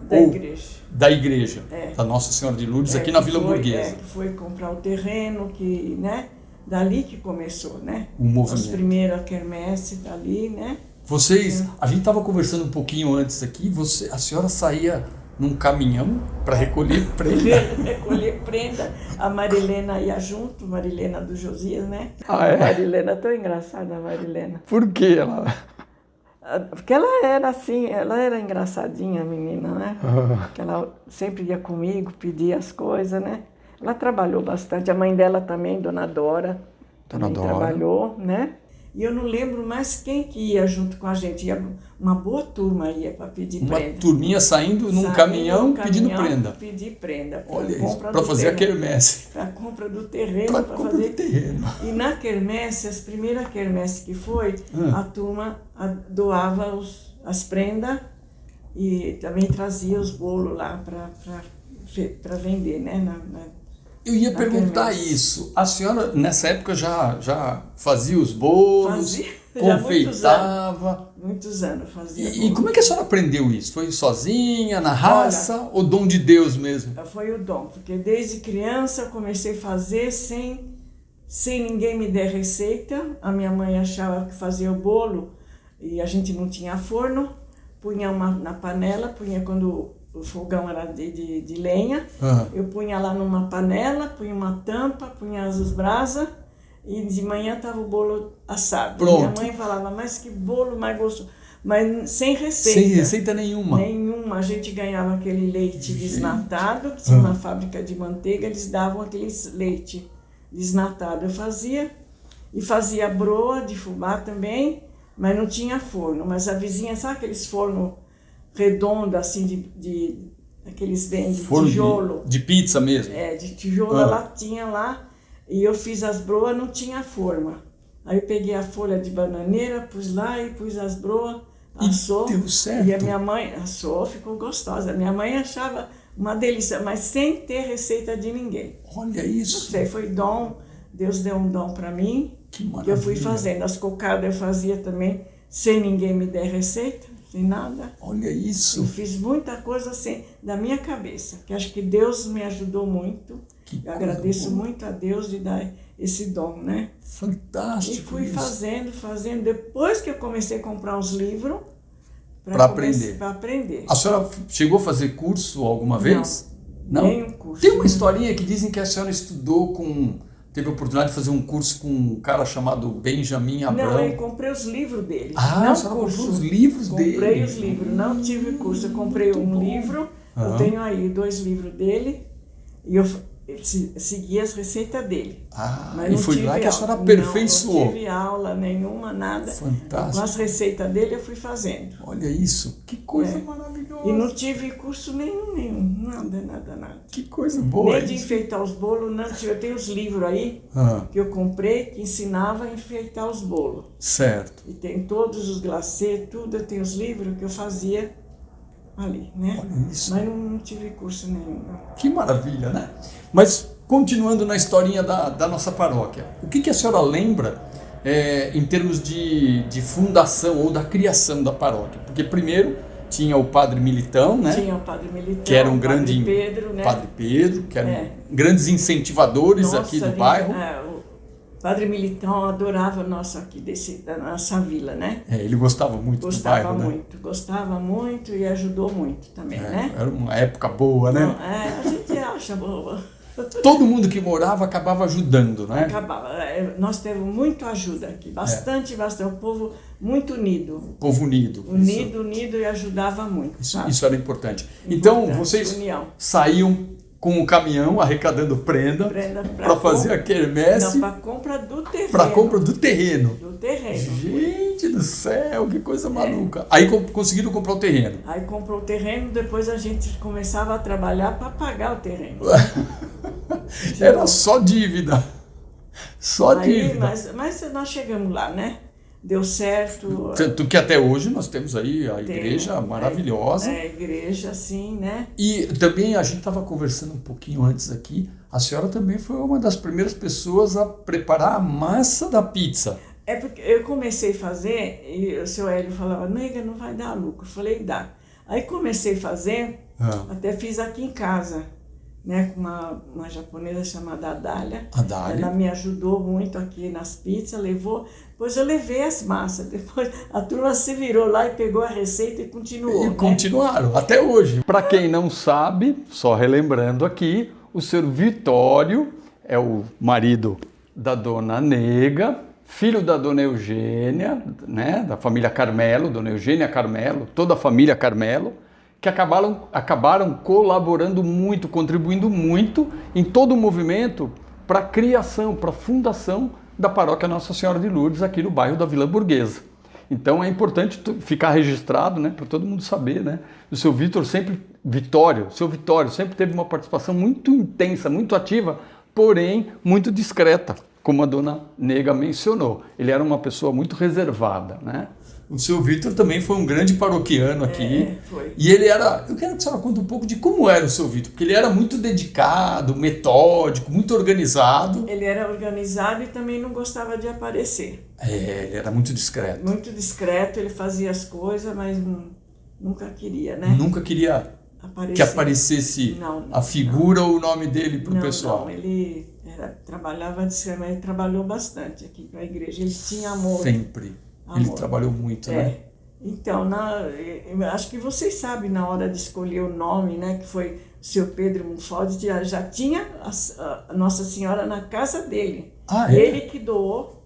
da igreja da Nossa Senhora de Lourdes aqui na Vila Burguesa. Que foi comprar o terreno, né? Dali que começou, né? O movimento. As primeiras quermesse dali, né? A gente estava conversando um pouquinho antes aqui, a senhora saía num caminhão para recolher prenda. Recolher prenda. A Marilena ia junto, Marilena do Josias, né? É? Marilena, tão engraçada a Marilena. Por que ela? Porque ela era assim, ela era engraçadinha, a menina, né? Que ela sempre ia comigo, pedia as coisas, né? Ela trabalhou bastante, a mãe dela também, Dona Dora, também trabalhou, né? E eu não lembro mais quem que ia junto com a gente, uma boa turma ia para pedir prenda. Uma turminha saindo num caminhão pedindo prenda. Pedir prenda. Olha isso, para fazer a quermesse. Para compra do terreno. Para compra do terreno. E na quermesse, as primeiras quermesse que foi, a turma doava as prendas e também trazia os bolos lá para vender, né? Eu ia perguntar isso. A senhora, nessa época, já fazia os bolos, confeitava? Muitos anos fazia. E como é que a senhora aprendeu isso? Foi sozinha, na raça, ou dom de Deus mesmo? Foi o dom, porque desde criança eu comecei a fazer sem sem ninguém me der receita. A minha mãe achava que fazia o bolo e a gente não tinha forno. Punha na panela, punha quando o fogão era de lenha. Eu punha lá numa panela, punha uma tampa, punha as brasas e de manhã estava o bolo assado. Pronto. Minha mãe falava, mas que bolo mais gostoso. Mas sem receita. Sem receita nenhuma. Nenhuma. A gente ganhava aquele leite desnatado, que tinha uma fábrica de manteiga, eles davam aquele leite desnatado. Eu fazia, e fazia broa de fubá também, mas não tinha forno. Mas a vizinha, sabe aqueles fornos redondos, assim, aqueles vendem de tijolo? De pizza mesmo? É, de tijolo, ela tinha lá, e eu fiz as broas, não tinha forma. Aí eu peguei a folha de bananeira, pus lá e pus as broas, assou. E deu certo. E a minha mãe assou, ficou gostosa. A minha mãe achava uma delícia, mas sem ter receita de ninguém. Olha isso. Não sei, foi dom, Deus deu um dom para mim, que maravilha. Eu fui fazendo. As cocadas eu fazia também, sem ninguém me der receita, sem nada. Olha isso. Eu fiz muita coisa assim, da minha cabeça, que acho que Deus me ajudou muito. Eu agradeço muito a Deus de dar esse dom, né? Fantástico. E fui fazendo. Depois que eu comecei a comprar uns livros para aprender. Para aprender. A senhora chegou a fazer curso alguma vez? Não. Nenhum curso. Tem uma historinha que dizem que a senhora teve a oportunidade de fazer um curso com um cara chamado Benjamin Abrão. Não, eu comprei os livros dele. Ah, a senhora comprou os livros dele? Comprei os livros, não tive curso. Eu comprei um livro, eu tenho aí 2 livros dele, e eu segui as receitas dele. Mas e foi lá que a senhora aperfeiçoou? Não tive aula nenhuma, nada. Fantástico. Com as receitas dele eu fui fazendo. Olha isso, que coisa maravilhosa. E não tive curso nenhum, nada. Que coisa boa. Nem de enfeitar os bolos, não tive. Eu tenho os livros aí que eu comprei que ensinava a enfeitar os bolos. Certo. E tem todos os glacês, tudo, eu tenho os livros que eu fazia ali, né? Olha isso. Mas não tive curso nenhum. Não. Que maravilha, né? Mas, continuando na historinha da nossa paróquia, o que a senhora lembra em termos de fundação ou da criação da paróquia? Porque primeiro tinha o Padre Militão, né? Tinha o Padre Militão, que era um grande Padre Pedro, né? Padre Pedro, que eram grandes incentivadores aqui do bairro. O Padre Militão adorava nós aqui da nossa vila, né? Ele gostava muito do bairro, né? Gostava muito e ajudou muito também, né? Era uma época boa, né? Não, a gente acha boa. Todo mundo que morava acabava ajudando, né? Acabava. Nós temos muita ajuda aqui, bastante. O povo muito unido. O povo unido. Unido e ajudava muito. Isso era importante. Então, vocês saíam com o caminhão arrecadando prenda para fazer a quermesse. Para compra do terreno. Para compra do terreno. Do terreno. Gente do céu, que coisa maluca. Aí conseguiram comprar o terreno. Aí comprou o terreno, depois a gente começava a trabalhar para pagar o terreno. Era só dívida. Dívida. Mas nós chegamos lá, né? Deu certo. Tanto que até hoje nós temos aí a igreja maravilhosa. A igreja, sim, né? E também a gente estava conversando um pouquinho antes aqui, a senhora também foi uma das primeiras pessoas a preparar a massa da pizza. É porque eu comecei a fazer e o seu Hélio falava, nega, não vai dar lucro. Eu falei, dá. Aí comecei a fazer, até fiz aqui em casa, né, com uma japonesa chamada Adália. Ela me ajudou muito aqui nas pizzas, levou. Depois eu levei as massas. Depois a turma se virou lá e pegou a receita e continuou. E continuaram, até hoje. Para quem não sabe, só relembrando aqui, o senhor Vitório é o marido da dona Nega, filho da dona Eugênia, né, da família Carmelo, dona Eugênia Carmelo, toda a família Carmelo, que acabaram colaborando muito, contribuindo muito em todo o movimento para a criação, para a fundação da paróquia Nossa Senhora de Lourdes aqui no bairro da Vila Burguesa. Então é importante ficar registrado, né, para todo mundo saber, né? O seu Vitório sempre teve uma participação muito intensa, muito ativa, porém muito discreta, como a dona Nega mencionou. Ele era uma pessoa muito reservada, né? O seu Vitor também foi um grande paroquiano aqui. Foi. E ele era... Eu quero que a senhora conte um pouco de como era o seu Vitor, porque ele era muito dedicado, metódico, muito organizado. Ele era organizado e também não gostava de aparecer. Ele era muito discreto. Muito discreto, ele fazia as coisas, mas nunca queria, né? Nunca queria que aparecesse a figura ou o nome dele para o pessoal. Não, ele Trabalhava de semana, ele trabalhou bastante aqui para a igreja. Ele tinha amor. Sempre. Amor. Ele trabalhou muito, né? Então, eu acho que vocês sabem, na hora de escolher o nome, né, que foi o seu Pedro Munfaldi, já tinha a Nossa Senhora na casa dele. Ele que doou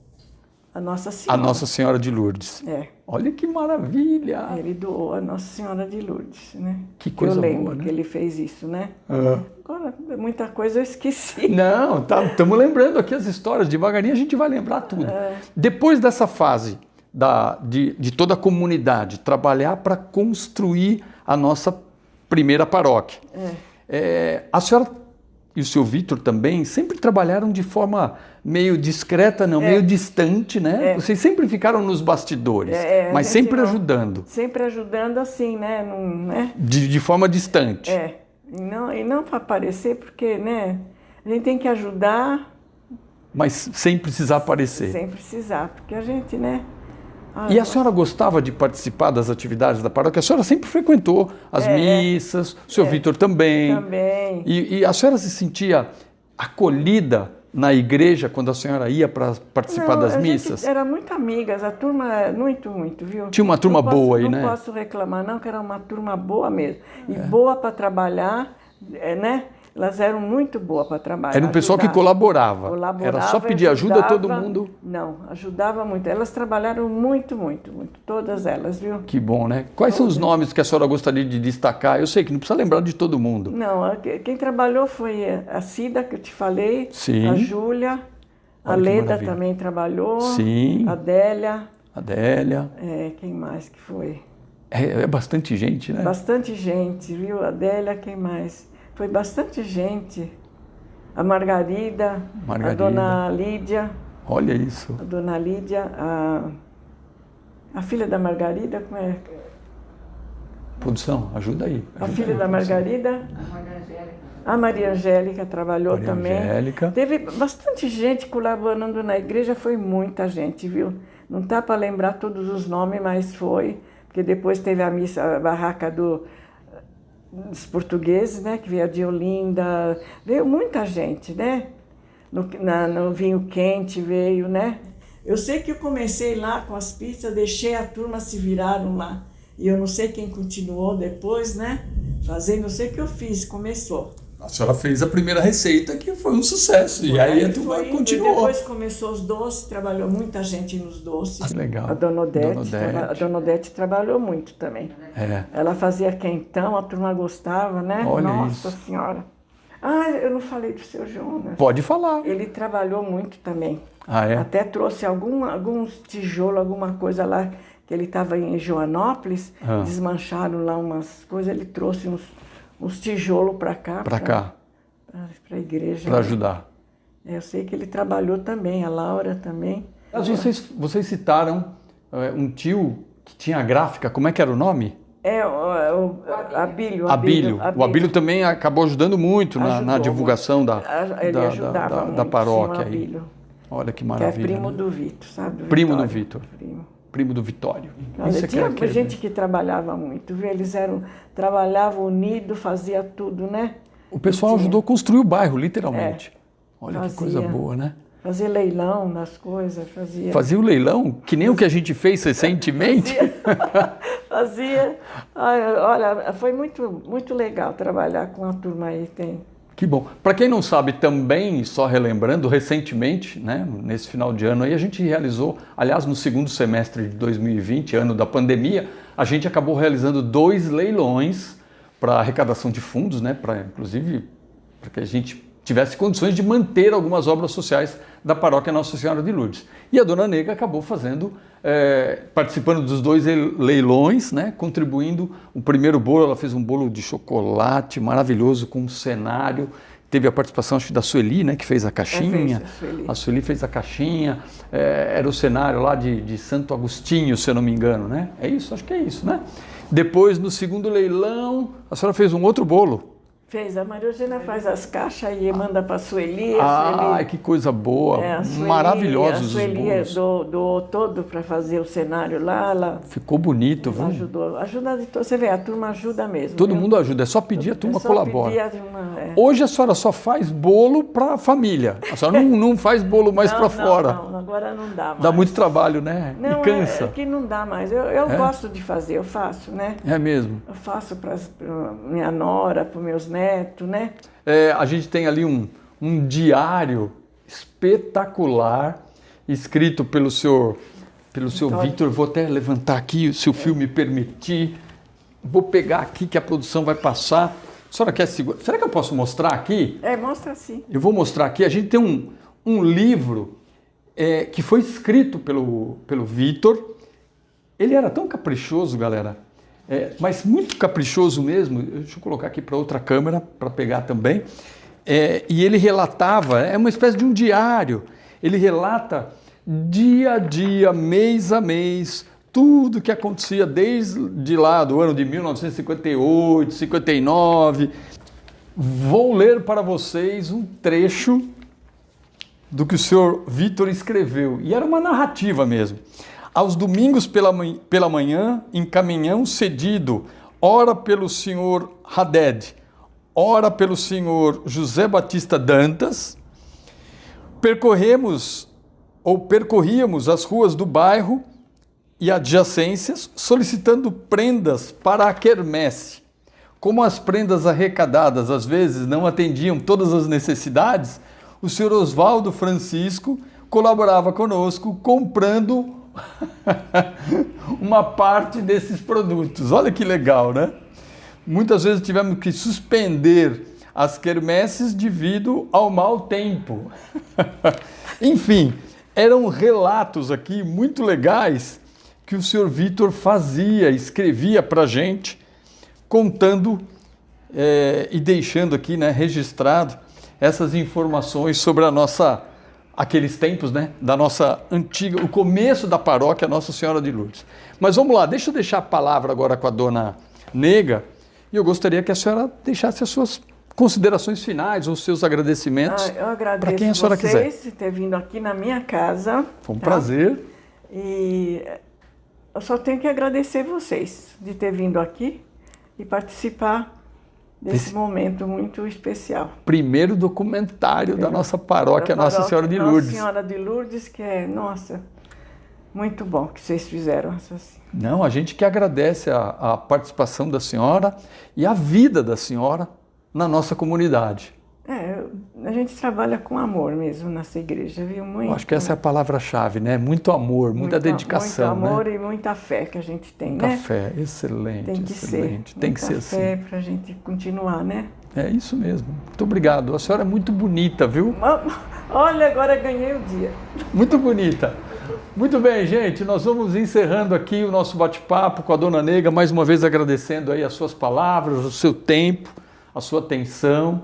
a Nossa Senhora. A Nossa Senhora de Lourdes. Olha que maravilha! Ele doou a Nossa Senhora de Lourdes, né? Que coisa boa, né? Eu lembro que ele fez isso, né? Agora, muita coisa eu esqueci. Não, estamos lembrando aqui as histórias. Devagarinho a gente vai lembrar tudo. Depois dessa fase de toda a comunidade trabalhar para construir a nossa primeira paróquia, a senhora e o seu Vitor também sempre trabalharam de forma meio discreta, meio distante, né? Vocês sempre ficaram nos bastidores, mas sempre ajudando. Sempre ajudando assim, né? De forma distante. E não para aparecer, porque, né? A gente tem que ajudar. Mas sem precisar aparecer. Sem precisar, porque a gente, né? E a senhora gostava de participar das atividades da paróquia? A senhora sempre frequentou as missas, o seu Vitor também. Também. E a senhora se sentia acolhida na igreja quando a senhora ia para participar das missas? Era muito amigas, a turma muito, viu? Tinha uma turma boa aí, né? Não posso reclamar não, que era uma turma boa mesmo. E boa para trabalhar, né? Elas eram muito boas para trabalhar. Era um pessoal que colaborava. Era só pedir ajuda a todo mundo? Não, ajudava muito. Elas trabalharam muito, todas elas, viu? Que bom, né? Quais são os nomes que a senhora gostaria de destacar? Eu sei que não precisa lembrar de todo mundo. Não, quem trabalhou foi a Cida, que eu te falei, sim. A Júlia, a Leda também trabalhou, sim. A Adélia. Quem mais que foi? É bastante gente, né? Bastante gente, viu? A Adélia, quem mais? Foi bastante gente. A Margarida, a Dona Lídia. Olha isso. A Dona Lídia, a filha da Margarida, como é? Produção, ajuda aí. A filha da Margarida. A Maria Angélica trabalhou também. Teve bastante gente colaborando na igreja, foi muita gente, viu? Não tá para lembrar todos os nomes, mas foi. Porque depois teve a missa, a barraca dos portugueses, né, que veio a Diolinda, veio muita gente, né, no vinho quente veio, né. Eu sei que eu comecei lá com as pizzas, deixei a turma se viraram lá, e eu não sei quem continuou depois, né, fazendo, não sei o que eu fiz, começou. A senhora fez a primeira receita que foi um sucesso, e aí a turma continuou. Depois começou os doces, trabalhou muita gente nos doces. Legal. A Dona Odete trabalhou muito também. Ela fazia quentão, a turma gostava, né? Olha Nossa isso. Senhora. Eu não falei do seu Jonas. Pode falar. Ele trabalhou muito também. É? Até trouxe alguns tijolos, alguma coisa lá, que ele estava em Joanópolis, desmancharam lá umas coisas, ele trouxe uns tijolos para cá. Para a igreja. Para ajudar. Eu sei que ele trabalhou também, a Laura também. Vocês citaram um tio que tinha gráfica, como é que era o nome? O Abílio. O Abílio também acabou ajudando muito na divulgação da paróquia. Aí. Olha que maravilha. Que é primo do Vitor, sabe? Primo do Vitor. Primo do Vitório. Tinha gente que trabalhava muito, viu? Eles trabalhavam unidos, fazia tudo, né? O pessoal ajudou a construir o bairro, literalmente. Olha que coisa boa, né? Fazia leilão das coisas, Fazia o leilão? Que nem o que a gente fez recentemente? Fazia. Olha, foi muito legal trabalhar com a turma aí. Que bom. Para quem não sabe, também, só relembrando, recentemente, né, nesse final de ano aí, a gente realizou, aliás, no segundo semestre de 2020, ano da pandemia, a gente acabou realizando 2 leilões para arrecadação de fundos, né, inclusive para que a gente tivesse condições de manter algumas obras sociais da paróquia Nossa Senhora de Lourdes. E a Dona Nega acabou participando dos 2 leilões, né, contribuindo. O primeiro bolo, ela fez um bolo de chocolate maravilhoso com um cenário. Teve a participação, acho, da Sueli, né, que fez a caixinha. A Sueli fez a caixinha. Era o cenário lá de Santo Agostinho, se eu não me engano, né? É isso? Acho que é isso, né? Depois, no segundo leilão, a senhora fez um outro bolo. Fez, a Maria Eugênia faz as caixas e manda para a Sueli. Ah, que coisa boa, maravilhosos os bolos. Doou todo para fazer o cenário lá. Ela ficou bonito, viu? Ajudou, ajuda de todo. Você vê, a turma ajuda mesmo. Todo viu? mundo ajuda, é só pedir, a turma colabora. Pedir, a turma, Hoje a senhora só faz bolo para a família, a senhora não faz bolo mais para fora. Não, agora não dá mais. Dá muito trabalho, né? Não, e cansa. É que não dá mais. Eu gosto de fazer, eu faço, né? É mesmo? Eu faço para minha nora, para os meus netos, né? A gente tem ali um diário espetacular, escrito pelo senhor Victor. Vou até levantar aqui, se o filme permitir. Vou pegar aqui que a produção vai passar. A senhora quer segurar? Será que eu posso mostrar aqui? Mostra sim. Eu vou mostrar aqui. A gente tem um livro que foi escrito pelo Victor. Ele era tão caprichoso, galera. Mas muito caprichoso mesmo. Deixa eu colocar aqui para outra câmera, para pegar também. E ele relatava, é uma espécie de um diário. Ele relata dia a dia, mês a mês, tudo que acontecia desde lá do ano de 1958, 59. Vou ler para vocês um trecho do que o senhor Victor escreveu. E era uma narrativa mesmo. Aos domingos pela manhã, em caminhão cedido, ora pelo senhor Haddad, ora pelo senhor José Batista Dantas, percorríamos as ruas do bairro e adjacências, solicitando prendas para a quermesse. Como as prendas arrecadadas às vezes não atendiam todas as necessidades, o senhor Oswaldo Francisco colaborava conosco comprando uma parte desses produtos. Olha que legal, né? Muitas vezes tivemos que suspender as quermesses devido ao mau tempo. Enfim, eram relatos aqui muito legais que o senhor Victor fazia, escrevia para a gente, contando e deixando aqui, né, registrado essas informações sobre aqueles tempos, né, da nossa antiga, o começo da paróquia Nossa Senhora de Lourdes. Mas vamos lá, deixa eu deixar a palavra agora com a dona Nega, e eu gostaria que a senhora deixasse as suas considerações finais, ou os seus agradecimentos. Eu agradeço para quem a senhora quiser. Vocês ter vindo aqui na minha casa. Foi um prazer. E eu só tenho que agradecer vocês de ter vindo aqui e participar desse momento muito especial. Primeiro documentário da nossa paróquia Nossa Senhora de Lourdes. Nossa Senhora de Lourdes, que nossa, muito bom que vocês fizeram assim. Não, a gente que agradece a participação da senhora e a vida da senhora na nossa comunidade. A gente trabalha com amor mesmo nessa igreja, viu? Muito. Acho que essa é a palavra-chave, né? Muito amor, muita dedicação. Muito amor, né? E muita fé que a gente tem, muita né? Fé, excelente. Tem que excelente. ser. Tem que ser assim. Muita fé para a gente continuar, né? É isso mesmo. Muito obrigado. A senhora é muito bonita, viu? Olha, agora ganhei o dia. Muito bonita. Muito bem, gente. Nós vamos encerrando aqui o nosso bate-papo com a dona Nega, mais uma vez agradecendo aí as suas palavras, o seu tempo, a sua atenção,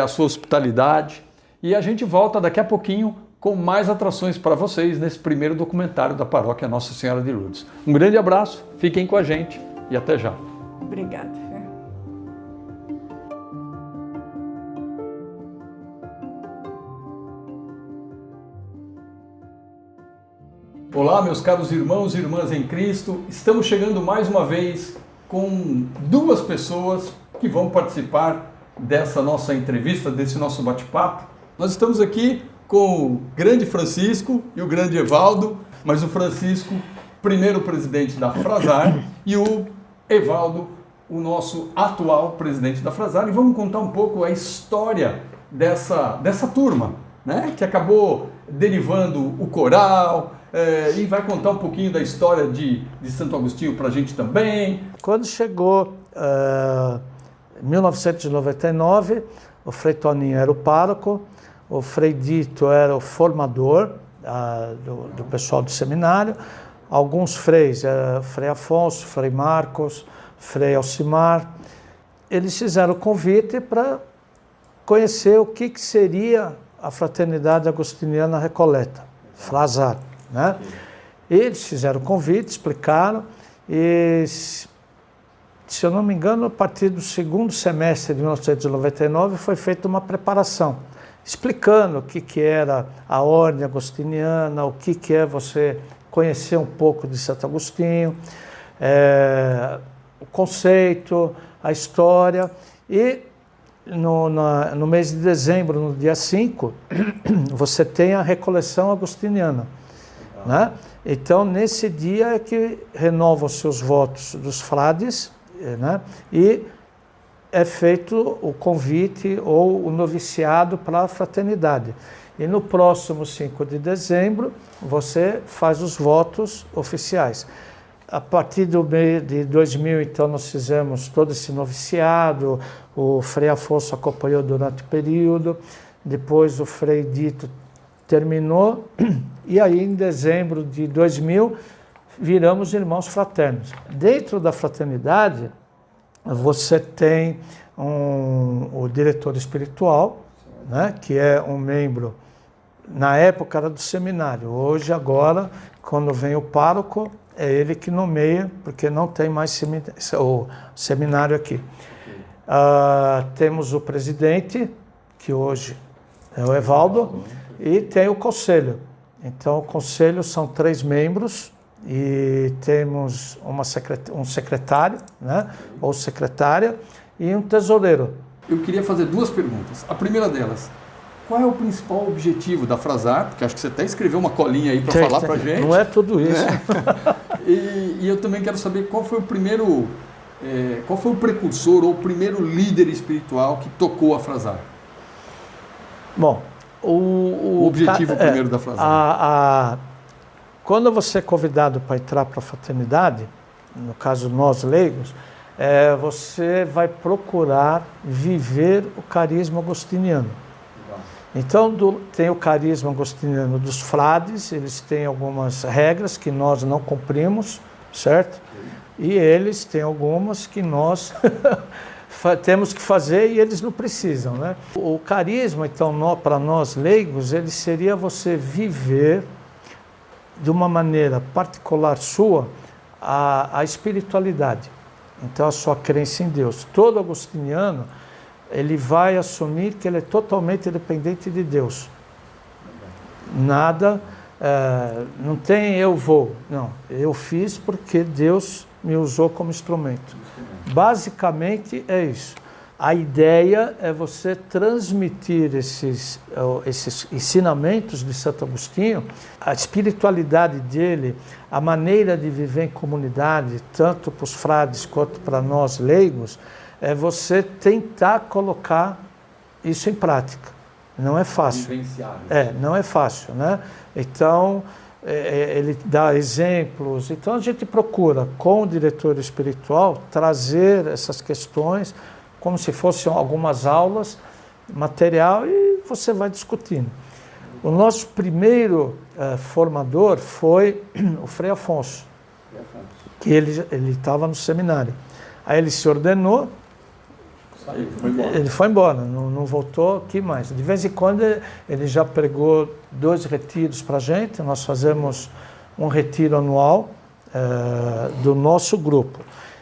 a sua hospitalidade. E a gente volta daqui a pouquinho com mais atrações para vocês nesse primeiro documentário da paróquia Nossa Senhora de Lourdes. Um grande abraço, fiquem com a gente e até já. Obrigada. Olá, meus caros irmãos e irmãs em Cristo. Estamos chegando mais uma vez com duas pessoas que vão participar dessa nossa entrevista, desse nosso bate-papo. Nós estamos aqui com o grande Francisco e o grande Evaldo, mas o Francisco, primeiro presidente da Frazar, e o Evaldo, o nosso atual presidente da Frazar, e vamos contar um pouco a história dessa turma, né? Que acabou derivando o coral, e vai contar um pouquinho da história de Santo Agostinho para a gente também. Quando chegou em 1999, o Frei Toninho era o pároco, o Frei Dito era o formador do pessoal do seminário, alguns freis, Frei Afonso, Frei Marcos, Frei Alcimar, eles fizeram o convite para conhecer o que seria a Fraternidade Agostiniana Recoleta, Frazar, né? Eles fizeram o convite, explicaram, e se eu não me engano, a partir do segundo semestre de 1999 foi feita uma preparação, explicando o que era a ordem agostiniana, o que é você conhecer um pouco de Santo Agostinho, o conceito, a história. E no mês de dezembro, no dia 5, você tem a recoleção agostiniana, né? Então, nesse dia é que renovam-se os votos dos frades, né? E é feito o convite ou o noviciado para a fraternidade. E no próximo 5 de dezembro, você faz os votos oficiais. A partir do mês de 2000, então, nós fizemos todo esse noviciado, o Frei Afonso acompanhou durante o período, depois o Frei Dito terminou, e aí em dezembro de 2000 viramos irmãos fraternos. Dentro da fraternidade, você tem o diretor espiritual, né, que é um membro, na época era do seminário, hoje agora, quando vem o pároco, é ele que nomeia, porque não tem mais o seminário aqui. Temos o presidente, que hoje é o Evaldo, e tem o conselho. Então, o conselho são 3 membros e temos um secretário, né, ou secretária, e um tesoureiro. Eu queria fazer 2 perguntas. A primeira delas, qual é o principal objetivo da Frasar? Porque acho que você até escreveu uma colinha aí para falar para a gente. Não é tudo isso. Né? E eu também quero saber qual foi o precursor ou o primeiro líder espiritual que tocou a Frasar? Bom, o objetivo primeiro da Frasar. Quando você é convidado para entrar para a fraternidade, no caso nós leigos, você vai procurar viver o carisma agostiniano. Então, tem o carisma agostiniano dos frades, eles têm algumas regras que nós não cumprimos, certo? E eles têm algumas que nós temos que fazer e eles não precisam, né? O carisma, então, para nós leigos, ele seria você viver de uma maneira particular sua a espiritualidade. Então, a sua crença em Deus. Todo agostiniano, ele vai assumir que ele é totalmente dependente de Deus. Nada, não tem eu vou. Não, eu fiz porque Deus me usou como instrumento. Basicamente é isso. A ideia é você transmitir esses ensinamentos de Santo Agostinho, a espiritualidade dele, a maneira de viver em comunidade, tanto para os frades quanto para nós leigos, é você tentar colocar isso em prática. Não é fácil. Não é fácil, né? Então, ele dá exemplos. Então, a gente procura, com o diretor espiritual, trazer essas questões como se fossem algumas aulas, material, e você vai discutindo. O nosso primeiro formador foi o Frei Afonso, que ele estava no seminário. Aí ele se ordenou, ele foi embora, não voltou aqui mais. De vez em quando ele já pregou 2 retiros para a gente, nós fazemos um retiro anual do nosso grupo.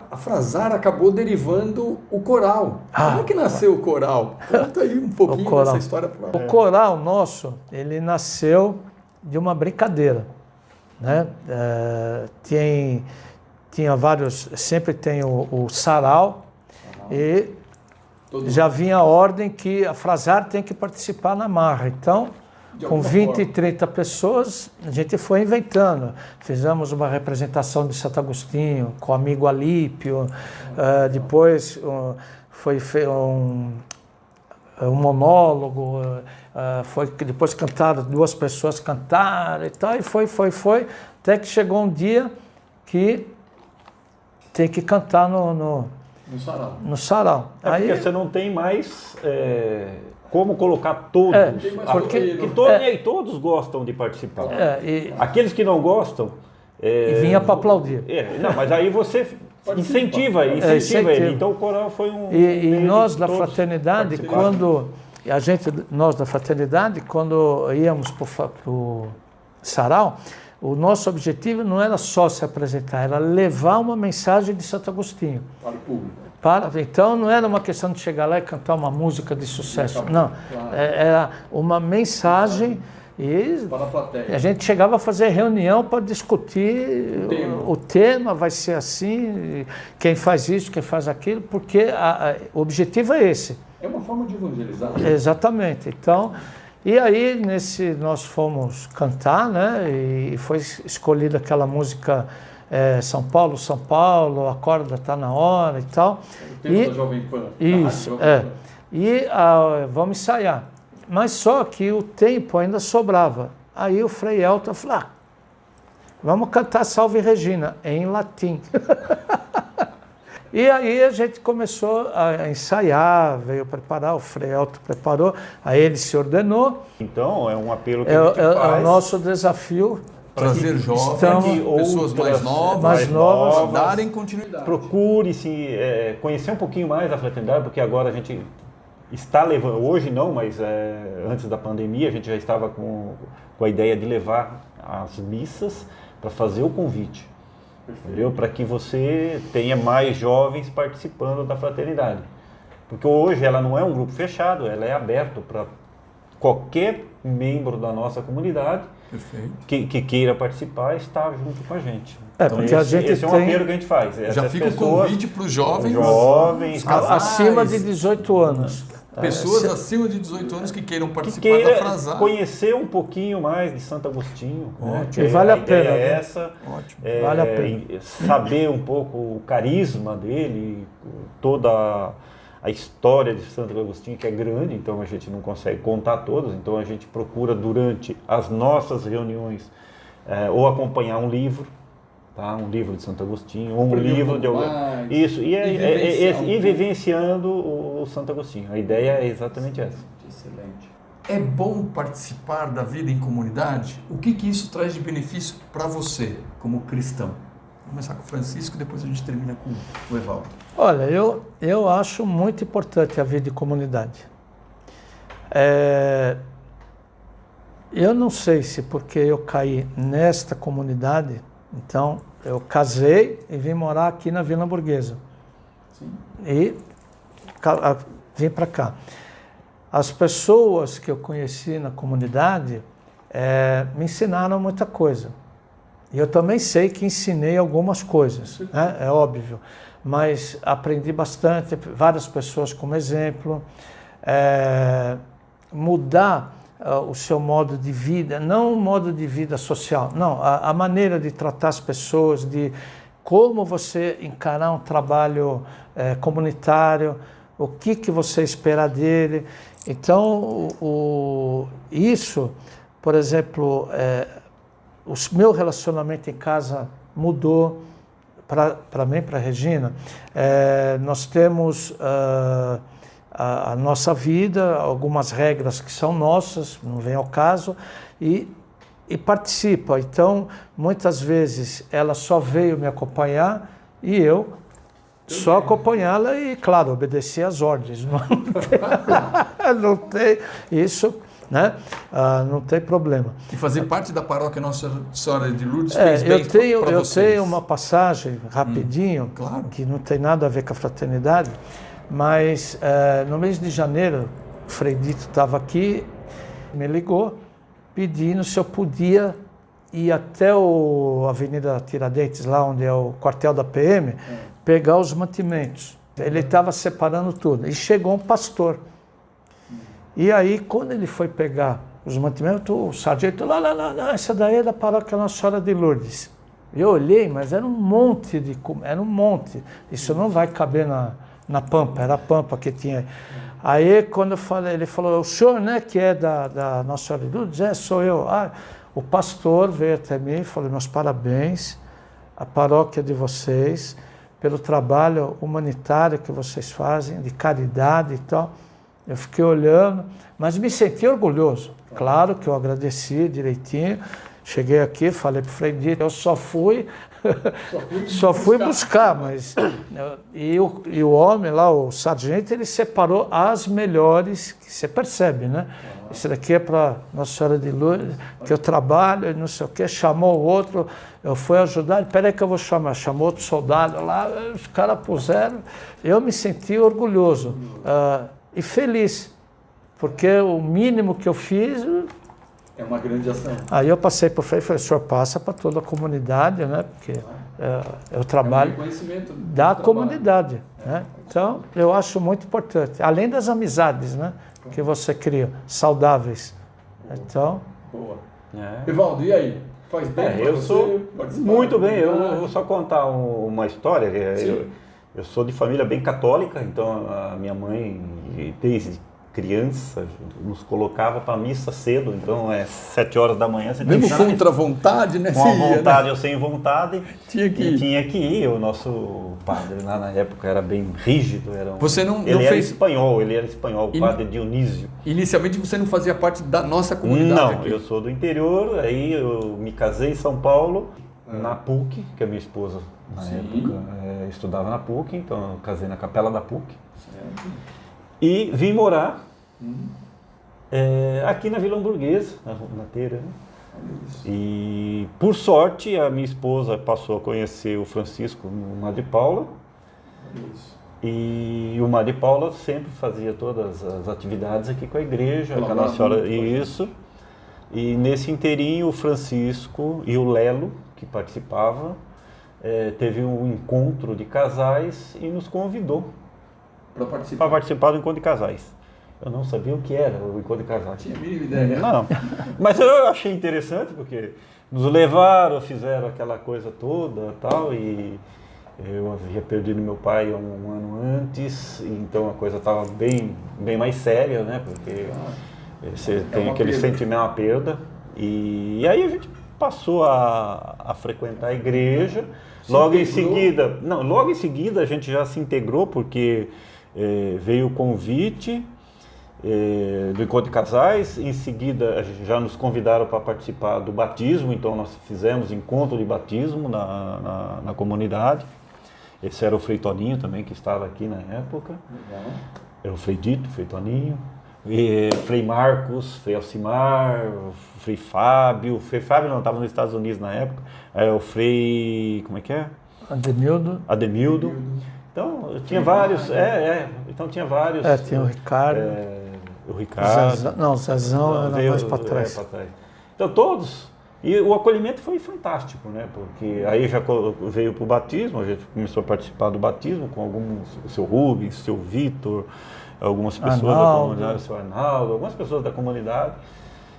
A Frasar acabou derivando o coral. Como é que nasceu o coral? Conta aí um pouquinho dessa história. O coral nosso, ele nasceu de uma brincadeira, né? Tinha vários, sempre tem o sarau, e já vinha a ordem que a Frasar tem que participar na marra. Então, com 20 e 30 pessoas, a gente foi inventando. Fizemos uma representação de Santo Agostinho com o amigo Alípio, depois foi um monólogo, depois cantaram, 2 pessoas cantaram e tal, e foi, até que chegou um dia que tem que cantar no sarau. Porque você não tem mais como colocar todos. Todos gostam de participar. Aqueles que não gostam... E vinha para aplaudir. Não, mas aí você incentiva ele. Então o coral foi um... E nós da fraternidade, quando íamos para o sarau, o nosso objetivo não era só se apresentar, era levar uma mensagem de Santo Agostinho. Para o público. Então não era uma questão de chegar lá e cantar uma música de sucesso, não. Era uma mensagem e para a plateia. A gente chegava a fazer reunião para discutir o tema, vai ser assim, quem faz isso, quem faz aquilo, porque o objetivo é esse. É uma forma de evangelizar. Exatamente. Então, e aí nós fomos cantar, né? E foi escolhida aquela música São Paulo, São Paulo, a corda está na hora e tal. O tema da Jovem Pan. Isso, E vamos ensaiar. Mas só que o tempo ainda sobrava. Aí o Frei Elton falou, vamos cantar Salve Regina, em latim. E aí a gente começou a ensaiar, veio preparar, o Frei Elton preparou, aí ele se ordenou. Então, é um apelo que a gente faz. É o nosso desafio. Trazer jovens, pessoas mais novas, darem continuidade. Procure conhecer um pouquinho mais a fraternidade, porque agora a gente está levando, hoje não, mas antes da pandemia a gente já estava com a ideia de levar as missas para fazer o convite, entendeu? Para que você tenha mais jovens participando da fraternidade. Porque hoje ela não é um grupo fechado, ela é aberta para qualquer membro da nossa comunidade que queira participar e estar junto com a gente. Então, esse é um apelo que a gente faz. Já fica o convite para os jovens acima de 18 anos. Pessoas acima de 18 anos que queiram participar da Frazar. Conhecer um pouquinho mais de Santo Agostinho. Ótimo. E vale a pena. Vale a pena. Saber um pouco o carisma dele, toda a história de Santo Agostinho, que é grande, então a gente não consegue contar todas, então a gente procura durante as nossas reuniões ou acompanhar um livro, tá? Um livro de Santo Agostinho, ou um livro de alguém. Isso, e vivenciando o Santo Agostinho. A ideia é exatamente essa. Excelente. É bom participar da vida em comunidade? O que isso traz de benefício para você, como cristão? Vamos começar com o Francisco e depois a gente termina com o Evaldo. Olha, eu acho muito importante a vida em comunidade. Eu não sei se porque eu caí nesta comunidade, então eu casei e vim morar aqui na Vila Burguesa. Sim. E vim para cá. As pessoas que eu conheci na comunidade me ensinaram muita coisa. E eu também sei que ensinei algumas coisas, né? É óbvio, mas aprendi bastante, várias pessoas como exemplo, mudar o seu modo de vida, não o modo de vida social, não, a maneira de tratar as pessoas, de como você encarar um trabalho comunitário, o que você espera dele. Então, isso, por exemplo, o meu relacionamento em casa mudou para mim, para a Regina. Nós temos a nossa vida, algumas regras que são nossas, não vem ao caso, e participa. Então, muitas vezes, ela só veio me acompanhar e eu só acompanhá-la e, claro, obedecer às ordens. Não tem isso. Né? Não tem problema. E fazer parte da paróquia Nossa Senhora de Lourdes fez bem para vocês. Eu tenho uma passagem rapidinho, claro, que não tem nada a ver com a fraternidade, mas no mês de janeiro, o Frei Dito estava aqui, me ligou pedindo se eu podia ir até a Avenida Tiradentes, lá onde é o quartel da PM, pegar os mantimentos. Ele estava separando tudo. E chegou um pastor. E aí, quando ele foi pegar os mantimentos, o sargento, lá, essa daí é da paróquia Nossa Senhora de Lourdes. Eu olhei, mas era um monte. Isso não vai caber na Pampa, era a Pampa que tinha. Aí, quando eu falei, ele falou, o senhor, né, que é da Nossa Senhora de Lourdes? Sou eu. O pastor veio até mim e falou, meus parabéns à paróquia de vocês, pelo trabalho humanitário que vocês fazem, de caridade e tal. Eu fiquei olhando, mas me senti orgulhoso. Claro que eu agradeci direitinho. Cheguei aqui, falei para o Frei Dito, eu só fui buscar, mas... E o homem lá, o sargento, ele separou as melhores, que você percebe, né? Isso daqui é para Nossa Senhora de Lourdes, que eu trabalho, e não sei o quê. Chamou o outro, eu fui ajudar, peraí que eu vou chamar. Chamou outro soldado lá, os caras puseram. Eu me senti orgulhoso e feliz, porque o mínimo que eu fiz... É uma grande ação. Aí eu passei por frente e falei, o senhor passa para toda a comunidade, né? Porque eu trabalho da comunidade. Né? Então, eu acho muito importante. Além das amizades, né? Que você cria, saudáveis. Então... Boa. Evaldo, e aí? Faz bem eu sou muito bem. Eu vou só contar uma história. Eu sou de família bem católica, então a minha mãe, desde criança, nos colocava para missa cedo, então 7 horas da manhã. Você mesmo contra a vontade, né? Com a vontade, ou sem vontade, tinha que ir. O nosso padre lá na época era bem rígido. Você não era fez... espanhol, o padre Dionísio. Inicialmente você não fazia parte da nossa comunidade? Não, aqui. Eu sou do interior, aí eu me casei em São Paulo, na PUC, que a minha esposa na época estudava na PUC, então eu casei na capela da PUC. Certo. E vim morar aqui na Vila Hamburguesa, na Teira. Né? E por sorte a minha esposa passou a conhecer o Francisco no Madre Paula. E o Madre Paula sempre fazia todas as atividades aqui com a igreja, com a Nossa Senhora, isso. E nesse inteirinho o Francisco e o Lelo, que participavam, teve um encontro de casais e nos convidou para participar do encontro de casais. Eu não sabia o que era o encontro de casais. Tinha a mínima ideia. Não, mas eu achei interessante porque nos levaram, fizeram aquela coisa toda tal, e eu havia perdido meu pai um ano antes, então a coisa estava bem mais séria, né? Porque você tem aquele sentimento, uma perda. E aí a gente passou a frequentar a igreja. Logo em seguida a gente já se integrou, porque veio o convite do encontro de casais. Em seguida já nos convidaram para participar do batismo, então nós fizemos encontro de batismo na comunidade. Esse era o Frei Toninho também, que estava aqui na época. Era o Frei Dito, Frei Toninho, Frei Marcos, Frei Alcimar, Frei Fábio. Frei Fábio não, estava nos Estados Unidos na época. O Frei, como é que é? Ademildo. Então tinha vários, então tinha vários. Tinha o Ricardo. O Ricardo. O Zezão era mais para trás. Então todos. E o acolhimento foi fantástico, né? Porque aí já veio para o batismo, a gente começou a participar do batismo com alguns, o seu Rubens, o seu Vitor, algumas pessoas da comunidade, o seu Arnaldo, algumas pessoas da comunidade.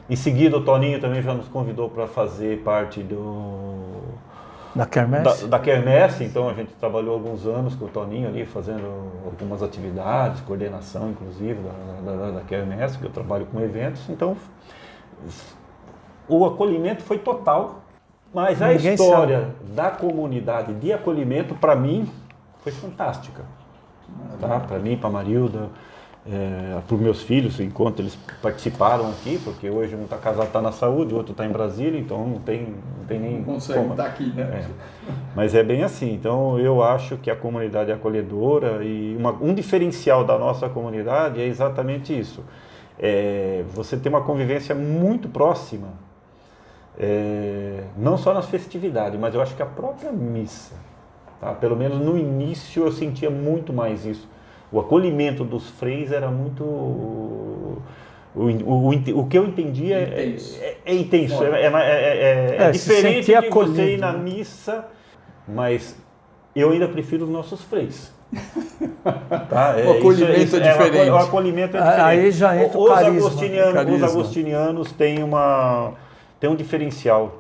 Em seguida o Toninho também já nos convidou para fazer parte da Quermesse? Da Quermesse, então a gente trabalhou alguns anos com o Toninho ali, fazendo algumas atividades, coordenação inclusive da Quermesse, que eu trabalho com eventos, então o acolhimento foi total, mas a história da comunidade de acolhimento, para mim, foi fantástica. Tá? Para mim, para a Marilda, para os meus filhos, enquanto eles participaram aqui, porque hoje um está casado, está na saúde, o outro está em Brasília, então não tem nem... Não consegue estar aqui, né? Mas é bem assim, então eu acho que a comunidade é acolhedora e um diferencial da nossa comunidade é exatamente isso. Você tem uma convivência muito próxima, não só nas festividades, mas eu acho que a própria missa, tá? Pelo menos no início eu sentia muito mais isso. O acolhimento dos freis era muito... O que eu entendia é intenso. É diferente de você ir na missa, mas eu ainda prefiro os nossos freis. Tá? O acolhimento é diferente. O acolhimento é diferente. Aí já entra o carisma. Os agostinianos têm um diferencial.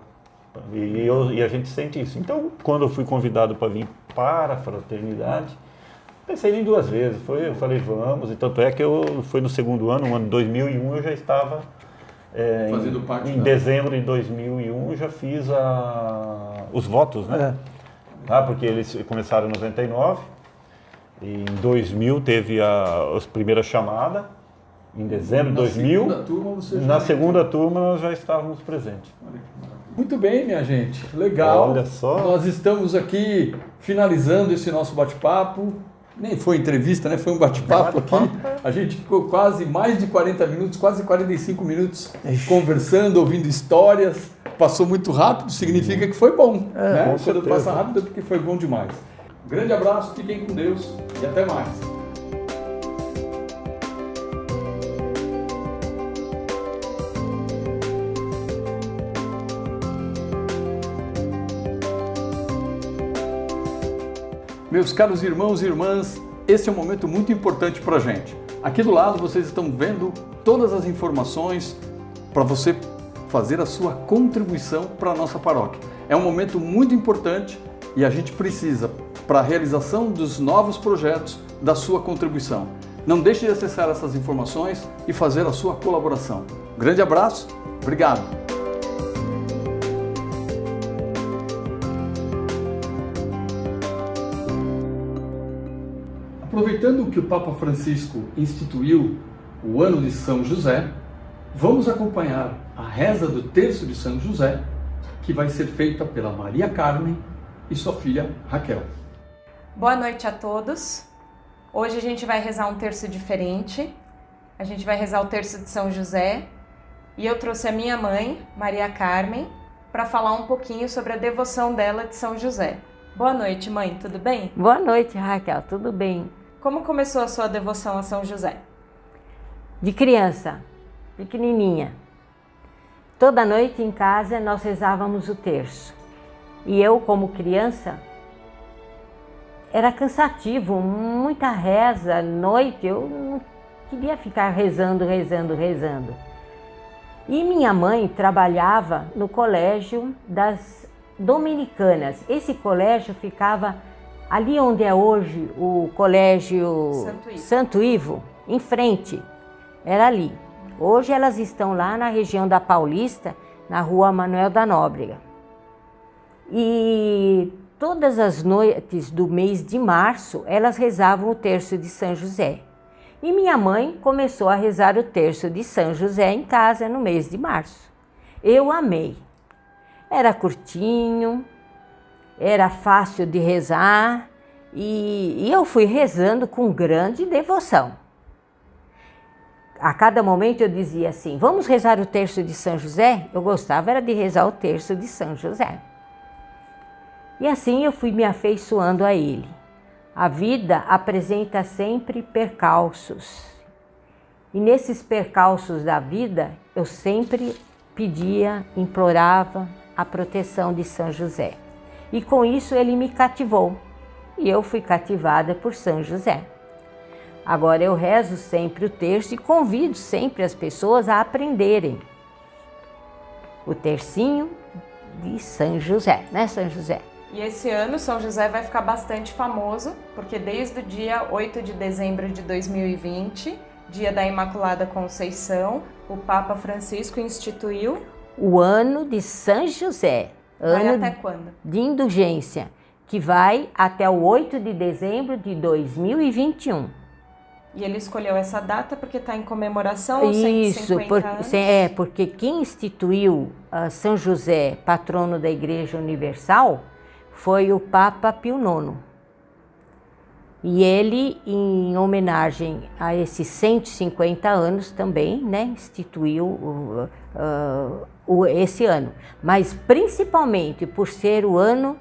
E a gente sente isso. Então, quando eu fui convidado para vir para a fraternidade, pensei em 2 vezes. Eu falei, vamos. E tanto é que foi no segundo ano, no ano de 2001, eu já estava... Fazendo parte em dezembro de 2001, eu já fiz os votos, né? Tá? Porque eles começaram em 99. E em 2000 teve a primeira chamada. Em dezembro de 2000. Na segunda turma nós já estávamos presentes. Muito bem, minha gente. Legal. Olha só. Nós estamos aqui finalizando esse nosso bate-papo. nem foi entrevista, né? Foi um bate-papo aqui. A gente ficou quase mais de 40 minutos, quase 45 minutos conversando, ouvindo histórias. Passou muito rápido, significa que foi bom. Né? Quando passa rápido é porque foi bom demais. Grande abraço, fiquem com Deus e até mais. Meus caros irmãos e irmãs, esse é um momento muito importante para a gente. Aqui do lado vocês estão vendo todas as informações para você fazer a sua contribuição para a nossa paróquia. É um momento muito importante e a gente precisa, para a realização dos novos projetos, da sua contribuição. Não deixe de acessar essas informações e fazer a sua colaboração. Grande abraço, obrigado! Aproveitando que o Papa Francisco instituiu o ano de São José, vamos acompanhar a reza do Terço de São José, que vai ser feita pela Maria Carmen e sua filha Raquel. Boa noite a todos. Hoje a gente vai rezar um terço diferente. A gente vai rezar o Terço de São José e eu trouxe a minha mãe, Maria Carmen, para falar um pouquinho sobre a devoção dela de São José. Boa noite, mãe, tudo bem? Boa noite, Raquel, tudo bem? Como começou a sua devoção a São José? De criança, pequenininha. Toda noite em casa nós rezávamos o terço. E eu, como criança, era cansativo, muita reza à noite, eu não queria ficar rezando. E minha mãe trabalhava no colégio das dominicanas. Esse colégio ficava ali onde é hoje o colégio Santo Ivo, em frente, era ali. Hoje elas estão lá na região da Paulista, na rua Manuel da Nóbrega. E todas as noites do mês de março, elas rezavam o terço de São José. E minha mãe começou a rezar o terço de São José em casa no mês de março. Eu amei. Era curtinho, era fácil de rezar e eu fui rezando com grande devoção. A cada momento eu dizia assim, vamos rezar o terço de São José? Eu gostava era de rezar o terço de São José. E assim eu fui me afeiçoando a ele. A vida apresenta sempre percalços. E nesses percalços da vida, eu sempre pedia, implorava a proteção de São José. E com isso ele me cativou. E eu fui cativada por São José. Agora eu rezo sempre o terço e convido sempre as pessoas a aprenderem o tercinho de São José, né, São José? E esse ano São José vai ficar bastante famoso, porque desde o dia 8 de dezembro de 2020, dia da Imaculada Conceição, o Papa Francisco instituiu o ano de São José. Vai até quando? De indulgência, que vai até o 8 de dezembro de 2021. E ele escolheu essa data porque está em comemoração aos 150 anos? Porque quem instituiu São José, patrono da Igreja Universal, foi o Papa Pio IX. E ele, em homenagem a esses 150 anos também, né, instituiu esse ano. Mas principalmente por ser o ano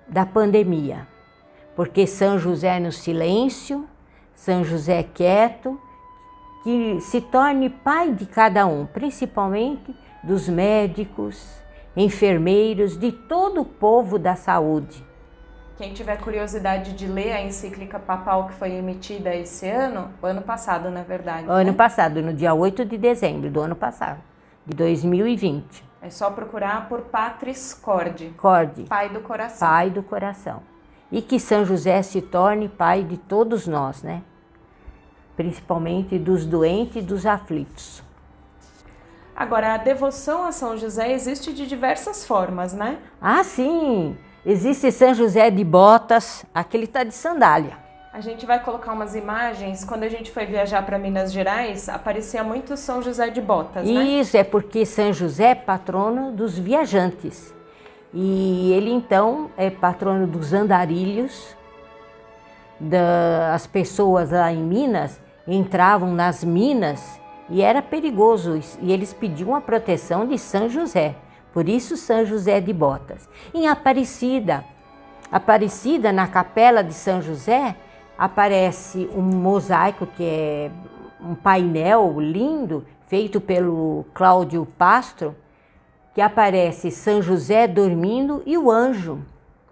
da pandemia. Porque São José no silêncio, São José quieto, que se torne pai de cada um, principalmente dos médicos, enfermeiros, de todo o povo da saúde. Quem tiver curiosidade de ler a encíclica papal que foi emitida esse ano, o ano passado, na verdade. Ano passado, no dia 8 de dezembro do ano passado, de 2020. É só procurar por Patris Corde. Corde. Pai do coração. Pai do coração. E que São José se torne pai de todos nós, né? Principalmente dos doentes e dos aflitos. Agora, a devoção a São José existe de diversas formas, né? Ah, sim! Existe São José de botas, aquele tá de sandália. A gente vai colocar umas imagens. Quando a gente foi viajar para Minas Gerais, aparecia muito São José de botas, né? Isso, é porque São José é patrono dos viajantes. E ele, então, é patrono dos andarilhos, as pessoas lá em Minas entravam nas minas e era perigoso, e eles pediam a proteção de São José. Por isso, São José de Botas. Em Aparecida, na capela de São José, aparece um mosaico que é um painel lindo, feito pelo Cláudio Pastro, que aparece São José dormindo e o anjo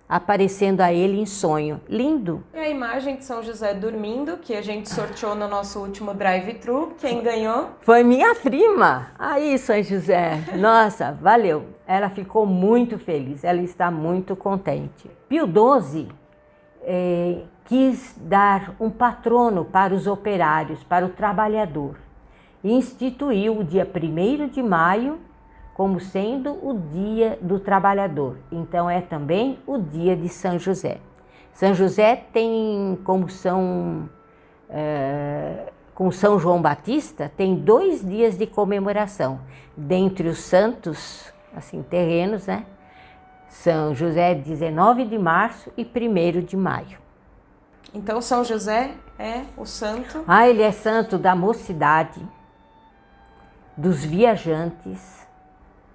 aparecendo a ele em sonho. Lindo! E a imagem de São José dormindo, que a gente sorteou no nosso último drive-thru, quem ganhou? Foi minha prima! Aí, São José! Nossa, valeu! Ela ficou muito feliz, ela está muito contente. Pio XII quis dar um patrono para os operários, para o trabalhador, e instituiu o dia 1º de maio como sendo o dia do trabalhador. Então é também o dia de São José. São José tem como com São João Batista, tem 2 dias de comemoração. Dentre os santos, assim, terrenos, né? São José, 19 de março e 1º de maio. Então São José é o santo? Ele é santo da mocidade, dos viajantes,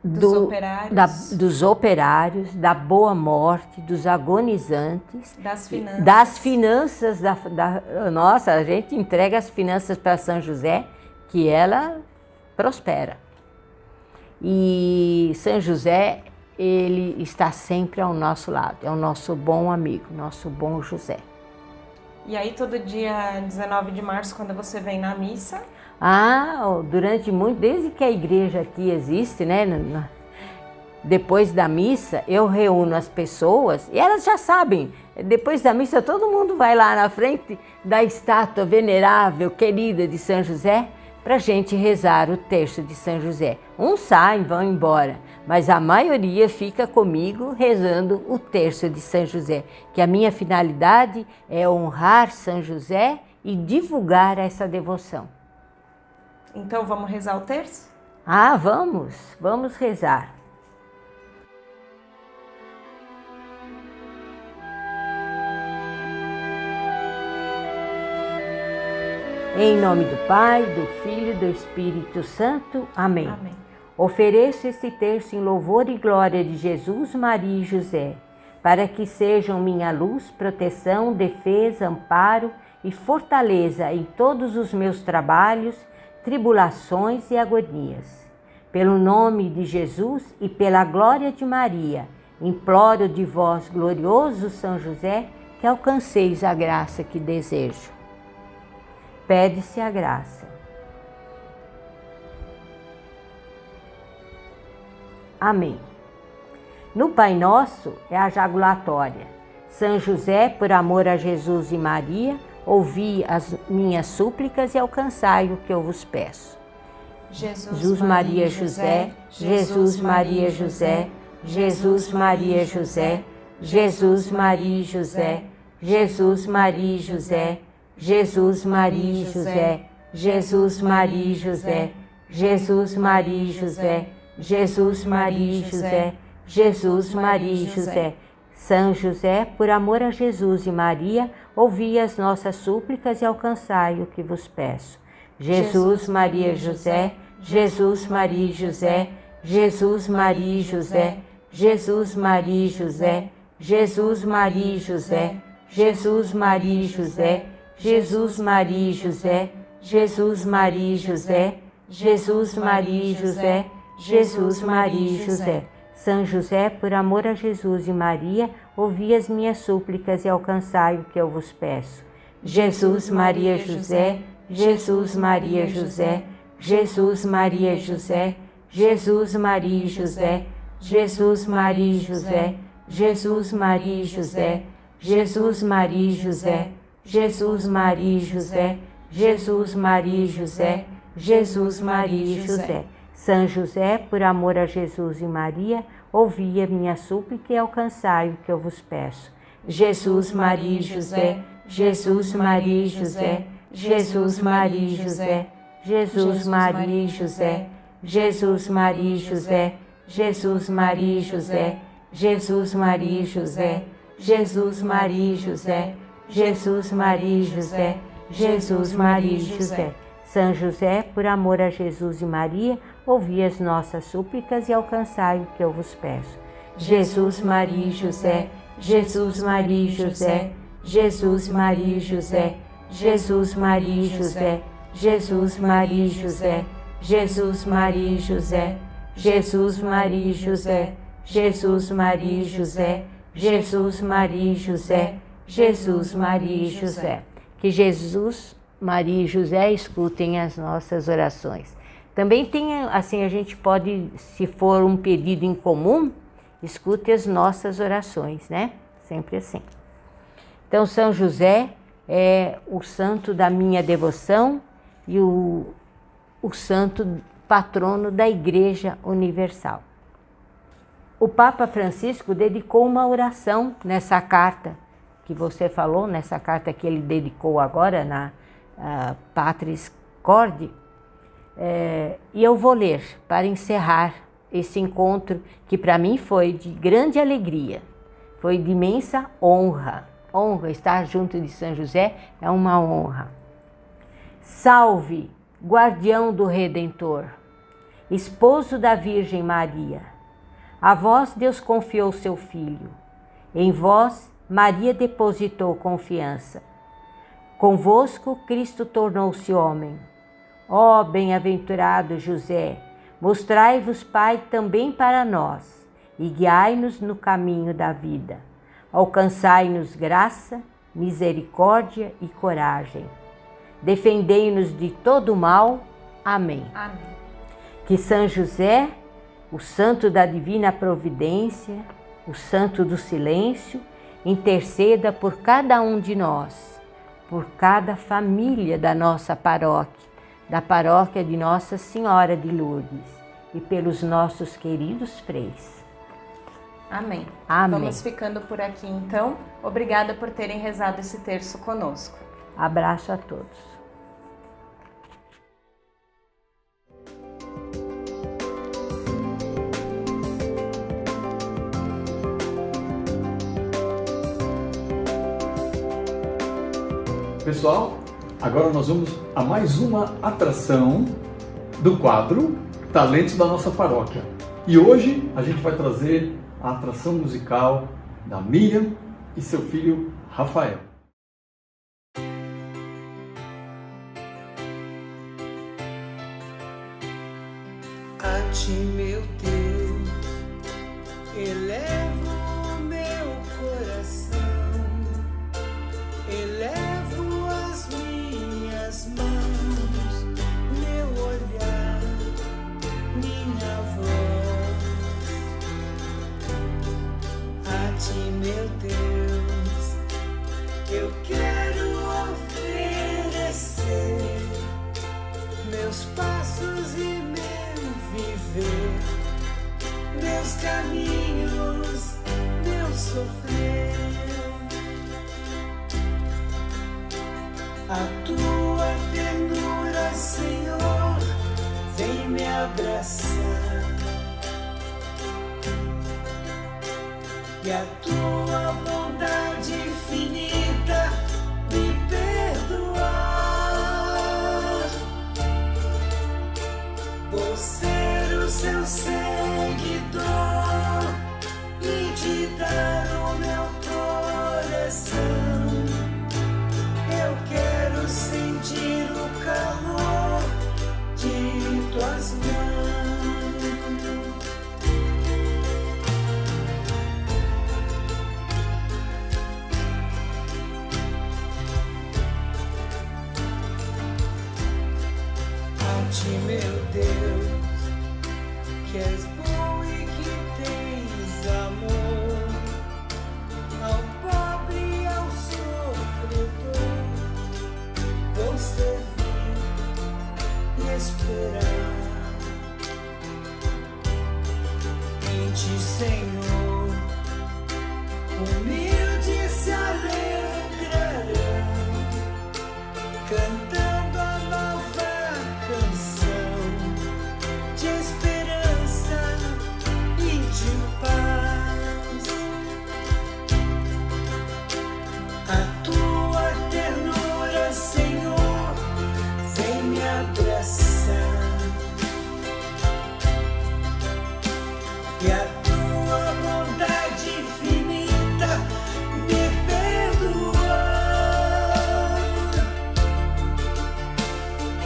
dos operários, da boa morte, dos agonizantes, das finanças. Nossa, a gente entrega as finanças para São José, que ela prospera. E São José, ele está sempre ao nosso lado, é o nosso bom amigo, nosso bom José. E aí todo dia 19 de março, quando você vem na missa? Desde que a igreja aqui existe, né? Depois da missa, eu reúno as pessoas e elas já sabem. Depois da missa, todo mundo vai lá na frente da estátua venerável, querida de São José, para a gente rezar o terço de São José. Uns saem, vão embora, mas a maioria fica comigo rezando o terço de São José, que a minha finalidade é honrar São José e divulgar essa devoção. Então vamos rezar o terço? Vamos rezar. Em nome do Pai, do Filho e do Espírito Santo. Amém. Amém. Ofereço este terço em louvor e glória de Jesus, Maria e José, para que sejam minha luz, proteção, defesa, amparo e fortaleza em todos os meus trabalhos, tribulações e agonias. Pelo nome de Jesus e pela glória de Maria, imploro de vós, glorioso São José, que alcanceis a graça que desejo. Pede-se a graça. Amém. No Pai Nosso é a jaculatória. São José, por amor a Jesus e Maria, ouvi as minhas súplicas e alcançai o que eu vos peço. Jesus, Maria, José, Jesus, Maria, José, Jesus, Maria, José, Jesus, Maria, José, Jesus, Maria, José, Jesus, Maria, José, Jesus, Maria, José, Jesus, Maria, José, Jesus, Maria, José, Jesus, Maria, José. São José, por amor a Jesus e Maria, ouvi as nossas súplicas e alcançai o que vos peço. Jesus, Maria, José, Jesus, Maria, José, Jesus, Maria, José, Jesus, Maria, José, Jesus, Maria, José, Jesus, Maria, José, Jesus, Maria, José, Jesus, Maria, José, Jesus, Maria, José, Jesus, Maria, José. São José, por amor a Jesus e Maria, ouvi as minhas súplicas e alcançai o que eu vos peço. Jesus, Maria, José, Jesus, Maria, José, Jesus, Maria, José, Jesus, Maria, José, Jesus, Maria, José, Jesus, Maria, José, Jesus, Maria, José, Jesus, Maria, José, Jesus, Maria, José, Jesus, Maria, José. São José, por amor a Jesus e Maria, ouvi a minha súplica e alcançai o que eu vos peço. Jesus, Maria, José, Jesus, Maria, José, Jesus, Maria, José, Jesus, Maria, José, Jesus, Maria, José, Jesus, Maria, José, Jesus, Maria, José, Jesus, Maria, José, Jesus, Maria e José, Jesus, Maria e José. São José, por amor a Jesus e Maria, ouvi as nossas súplicas e alcançai o que eu vos peço. Jesus, Maria e José, Jesus, Maria e José, Jesus, Maria e José, Jesus, Maria e José, Jesus, Maria e José, Jesus, Maria e José, Jesus, Maria e José, Jesus, Maria e José, Jesus, Maria e José, Jesus, Maria e José. Que Jesus, Maria e José escutem as nossas orações. Também tem, assim, a gente pode, se for um pedido em comum, escute as nossas orações, né? Sempre assim. Então, São José é o santo da minha devoção e o santo patrono da Igreja Universal. O Papa Francisco dedicou uma oração nessa carta que você falou, nessa carta que ele dedicou agora na Patris Corde, e eu vou ler para encerrar esse encontro que para mim foi de grande alegria, foi de imensa honra. Honra, estar junto de São José é uma honra. Salve, guardião do Redentor, esposo da Virgem Maria. A vós Deus confiou seu Filho, em vós Maria depositou confiança. Convosco Cristo tornou-se homem. Ó bem-aventurado José, mostrai-vos Pai também para nós e guiai-nos no caminho da vida. Alcançai-nos graça, misericórdia e coragem. Defendei-nos de todo mal. Amém. Amém. Que São José, o santo da divina providência, o santo do silêncio, interceda por cada um de nós, por cada família da nossa paróquia, da paróquia de Nossa Senhora de Lourdes e pelos nossos queridos freis. Amém. Amém. Vamos ficando por aqui então. Obrigada por terem rezado esse terço conosco. Abraço a todos. Pessoal, agora nós vamos a mais uma atração do quadro Talentos da Nossa Paróquia. E hoje a gente vai trazer a atração musical da Miriam e seu filho Rafael. A ti, meu Deus, elevo o meu coração, elevo as minhas mãos, meu olhar, minha voz. A ti, meu Deus, eu quero oferecer meus passos e meu viver, meus caminhos, meu sofrer. A tua ternura, Senhor, vem me abraçar, e a tua bondade infinita me perdoar. Vou ser o seu seguidor e te dar o meu coração. Eu quero sentir o calor de tuas mãos. A ti, meu Deus, que és bom e que tens amor ao pobre e ao sofredor, vou servir e esperar em ti, Senhor. Humilde se alegrarão, cantando a nova canção de esperança e de paz. A tua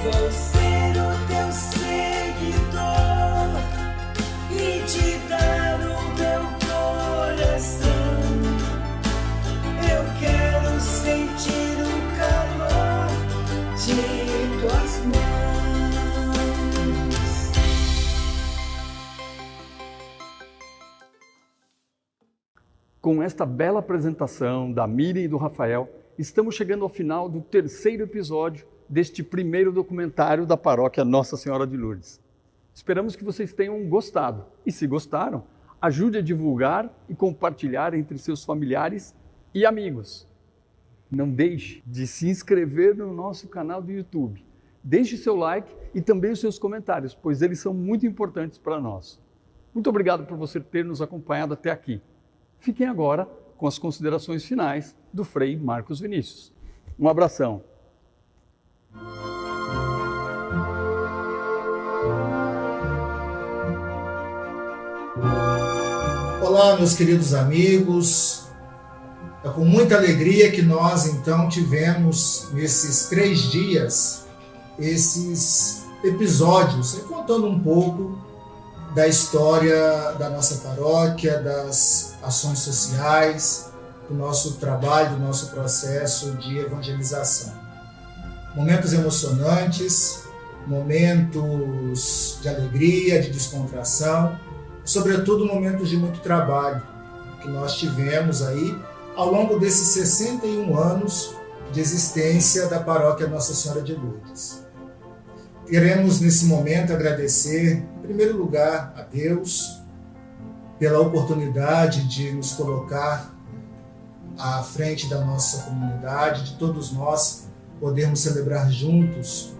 Vou ser o teu seguidor e te dar o meu coração. Eu quero sentir o calor de tuas mãos. Com esta bela apresentação da Miriam e do Rafael, estamos chegando ao final do terceiro episódio deste primeiro documentário da Paróquia Nossa Senhora de Lourdes. Esperamos que vocês tenham gostado. E se gostaram, ajude a divulgar e compartilhar entre seus familiares e amigos. Não deixe de se inscrever no nosso canal do YouTube. Deixe seu like e também os seus comentários, pois eles são muito importantes para nós. Muito obrigado por você ter nos acompanhado até aqui. Fiquem agora com as considerações finais do Frei Marcos Vinícius. Um abração. Olá, meus queridos amigos. É com muita alegria que nós, então, tivemos nesses 3 dias esses episódios, contando um pouco da história da nossa paróquia, das ações sociais, do nosso trabalho, do nosso processo de evangelização. Momentos emocionantes, momentos de alegria, de descontração, sobretudo momentos de muito trabalho que nós tivemos aí ao longo desses 61 anos de existência da Paróquia Nossa Senhora de Lourdes. Queremos nesse momento agradecer, em primeiro lugar, a Deus pela oportunidade de nos colocar à frente da nossa comunidade, de todos nós podermos celebrar juntos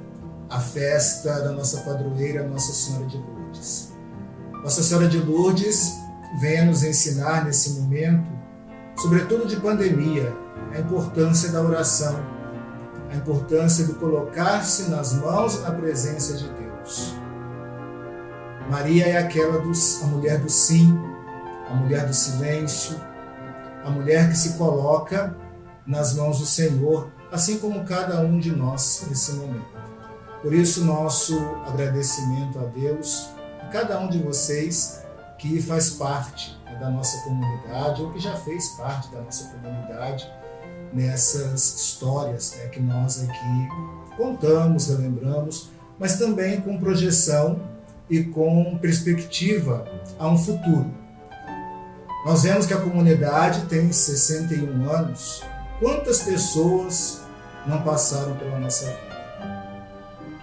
a festa da nossa padroeira, Nossa Senhora de Lourdes. Nossa Senhora de Lourdes vem nos ensinar nesse momento, sobretudo de pandemia, a importância da oração, a importância de colocar-se nas mãos e na presença de Deus. Maria é a mulher do sim, a mulher do silêncio, a mulher que se coloca nas mãos do Senhor, assim como cada um de nós nesse momento. Por isso, nosso agradecimento a Deus, a cada um de vocês que faz parte da nossa comunidade ou que já fez parte da nossa comunidade nessas histórias que nós aqui contamos, relembramos, mas também com projeção e com perspectiva a um futuro. Nós vemos que a comunidade tem 61 anos. Quantas pessoas não passaram pela nossa vida?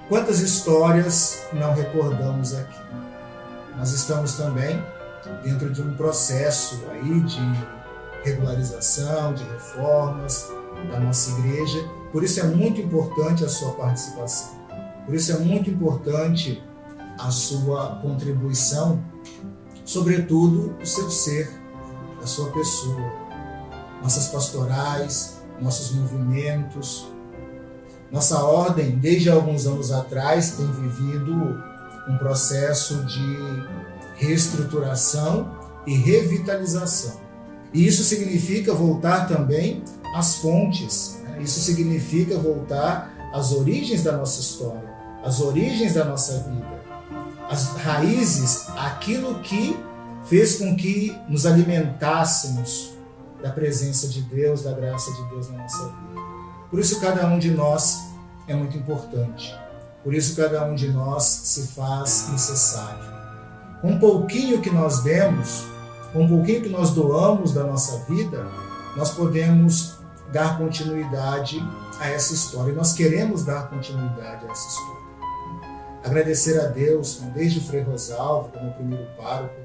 Quantas histórias não recordamos aqui? Nós estamos também dentro de um processo aí de regularização, de reformas da nossa igreja. Por isso é muito importante a sua participação. Por isso é muito importante a sua contribuição, sobretudo o seu ser, a sua pessoa, nossas pastorais, nossos movimentos. Nossa ordem, desde alguns anos atrás, tem vivido um processo de reestruturação e revitalização. E isso significa voltar também às fontes, Isso significa voltar às origens da nossa história, às origens da nossa vida, às raízes, aquilo que fez com que nos alimentássemos da presença de Deus, da graça de Deus na nossa vida. Por isso cada um de nós é muito importante. Por isso cada um de nós se faz necessário. Com um pouquinho que nós demos, com um pouquinho que nós doamos da nossa vida, nós podemos dar continuidade a essa história. E nós queremos dar continuidade a essa história. Agradecer a Deus, desde o Frei Rosalvo, como primeiro pároco,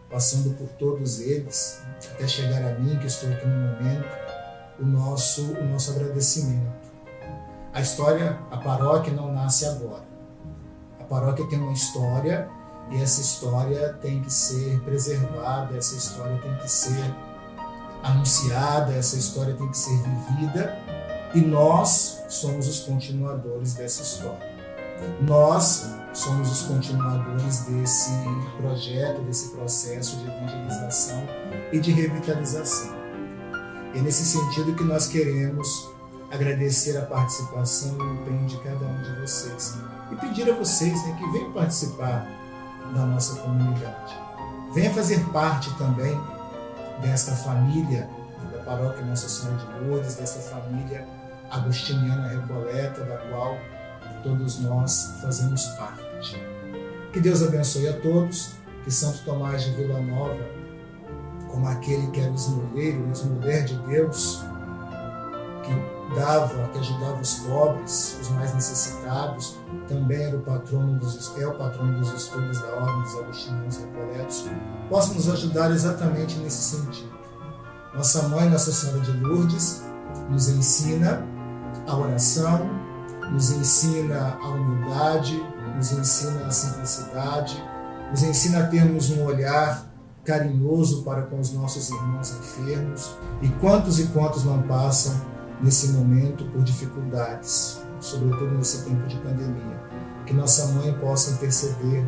passando por todos eles, até chegar a mim, que estou aqui no momento, o nosso agradecimento. A história, a paróquia não nasce agora. A paróquia tem uma história e essa história tem que ser preservada, essa história tem que ser anunciada, essa história tem que ser vivida e nós somos os continuadores dessa história. Nós somos os continuadores desse projeto, desse processo de evangelização e de revitalização. É nesse sentido que nós queremos agradecer a participação e o empenho de cada um de vocês. pedir a vocês, né, que venham participar da nossa comunidade. Venha fazer parte também desta família da Paróquia Nossa Senhora de Lourdes, desta família agostiniana Recoleta, da qual todos nós fazemos parte. Que Deus abençoe a todos, que Santo Tomás de Vila Nova, como aquele que era o esmoleiro, o esmoler de Deus, que ajudava os pobres, os mais necessitados, também era é o patrono dos estudos da Ordem dos Agostinianos Recoletos, possa nos ajudar exatamente nesse sentido. Nossa Mãe, Nossa Senhora de Lourdes, nos ensina a oração, nos ensina a humildade, nos ensina a simplicidade, nos ensina a termos um olhar carinhoso para com os nossos irmãos enfermos. E quantos não passam nesse momento por dificuldades, sobretudo nesse tempo de pandemia. Que nossa Mãe possa interceder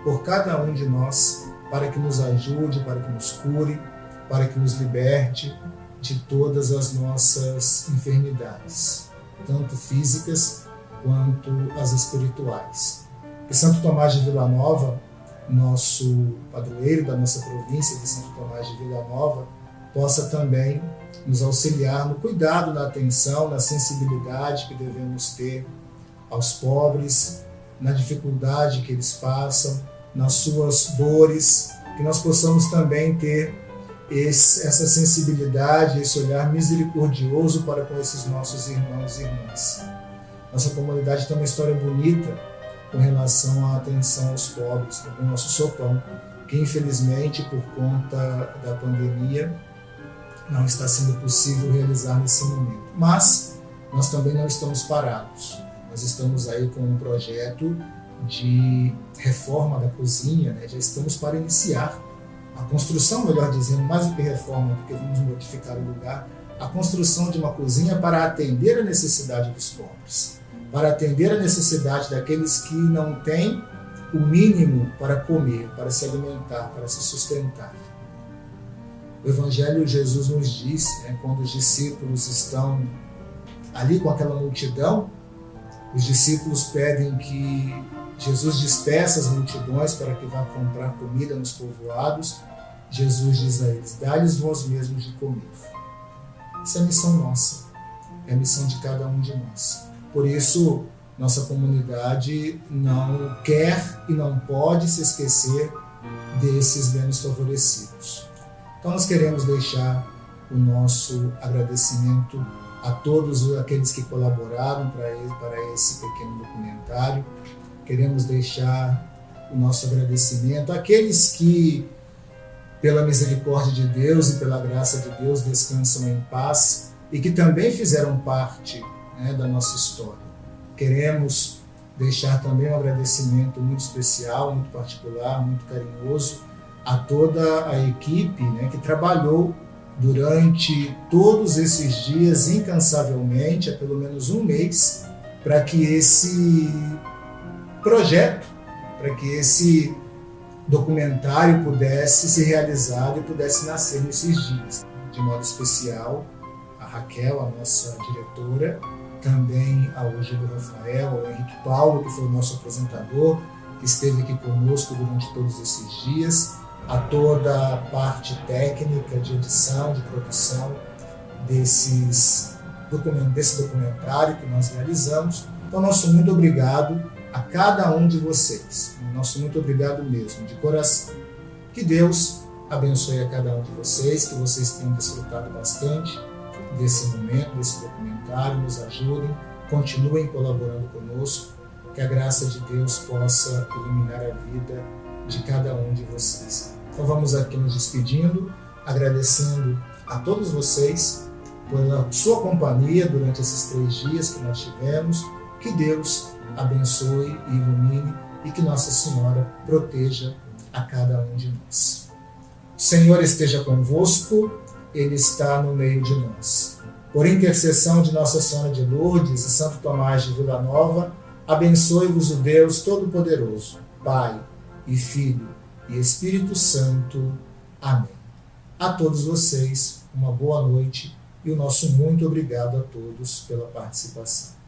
por cada um de nós para que nos ajude, para que nos cure, para que nos liberte de todas as nossas enfermidades, tanto físicas quanto as espirituais. Que Santo Tomás de Vila Nova, nosso padroeiro da nossa província de Santo Tomás de Vila Nova, possa também nos auxiliar no cuidado, na atenção, na sensibilidade que devemos ter aos pobres, na dificuldade que eles passam, nas suas dores, que nós possamos também ter essa sensibilidade, esse olhar misericordioso para com esses nossos irmãos e irmãs. Nossa comunidade tem uma história bonita com relação à atenção aos pobres, com o nosso sopão, que infelizmente por conta da pandemia não está sendo possível realizar nesse momento. Mas nós também não estamos parados. Nós estamos aí com um projeto de reforma da cozinha, né? Já estamos para iniciar a construção, melhor dizendo, mais do que reforma, porque vamos modificar o lugar, a construção de uma cozinha para atender a necessidade dos pobres, para atender a necessidade daqueles que não têm o mínimo para comer, para se alimentar, para se sustentar. O Evangelho, Jesus nos diz, né, quando os discípulos estão ali com aquela multidão, os discípulos pedem que Jesus despeça as multidões para que vá comprar comida nos povoados. Jesus diz a eles: dá-lhes vós mesmos de comer. Essa é a missão nossa, é a missão de cada um de nós. Por isso, nossa comunidade não quer e não pode se esquecer desses menos favorecidos. Então nós queremos deixar o nosso agradecimento a todos aqueles que colaboraram para esse pequeno documentário. Queremos deixar o nosso agradecimento àqueles que, pela misericórdia de Deus e pela graça de Deus, descansam em paz e que também fizeram parte, né, da nossa história. Queremos deixar também um agradecimento muito especial, muito particular, muito carinhoso a toda a equipe, né, que trabalhou durante todos esses dias incansavelmente, há pelo menos um mês, para que esse projeto, para que esse documentário pudesse ser realizado e pudesse nascer nesses dias. De modo especial, a Raquel, a nossa diretora, também ao Júlio Rafael, ao Henrique Paulo, que foi o nosso apresentador, que esteve aqui conosco durante todos esses dias, a toda a parte técnica de edição, de produção desse documentário que nós realizamos. Então, nosso muito obrigado a cada um de vocês. Nosso muito obrigado mesmo, de coração. Que Deus abençoe a cada um de vocês, que vocês tenham desfrutado bastante desse momento, desse documentário, nos ajudem, continuem colaborando conosco, que a graça de Deus possa iluminar a vida de cada um de vocês. Então vamos aqui nos despedindo, agradecendo a todos vocês pela sua companhia durante esses 3 dias que nós tivemos. Que Deus abençoe e ilumine e que Nossa Senhora proteja a cada um de nós. O Senhor esteja convosco, Ele está no meio de nós. Por intercessão de Nossa Senhora de Lourdes e Santo Tomás de Vila Nova, abençoe-vos o Deus Todo-Poderoso, Pai e Filho e Espírito Santo. Amém. A todos vocês, uma boa noite e o nosso muito obrigado a todos pela participação.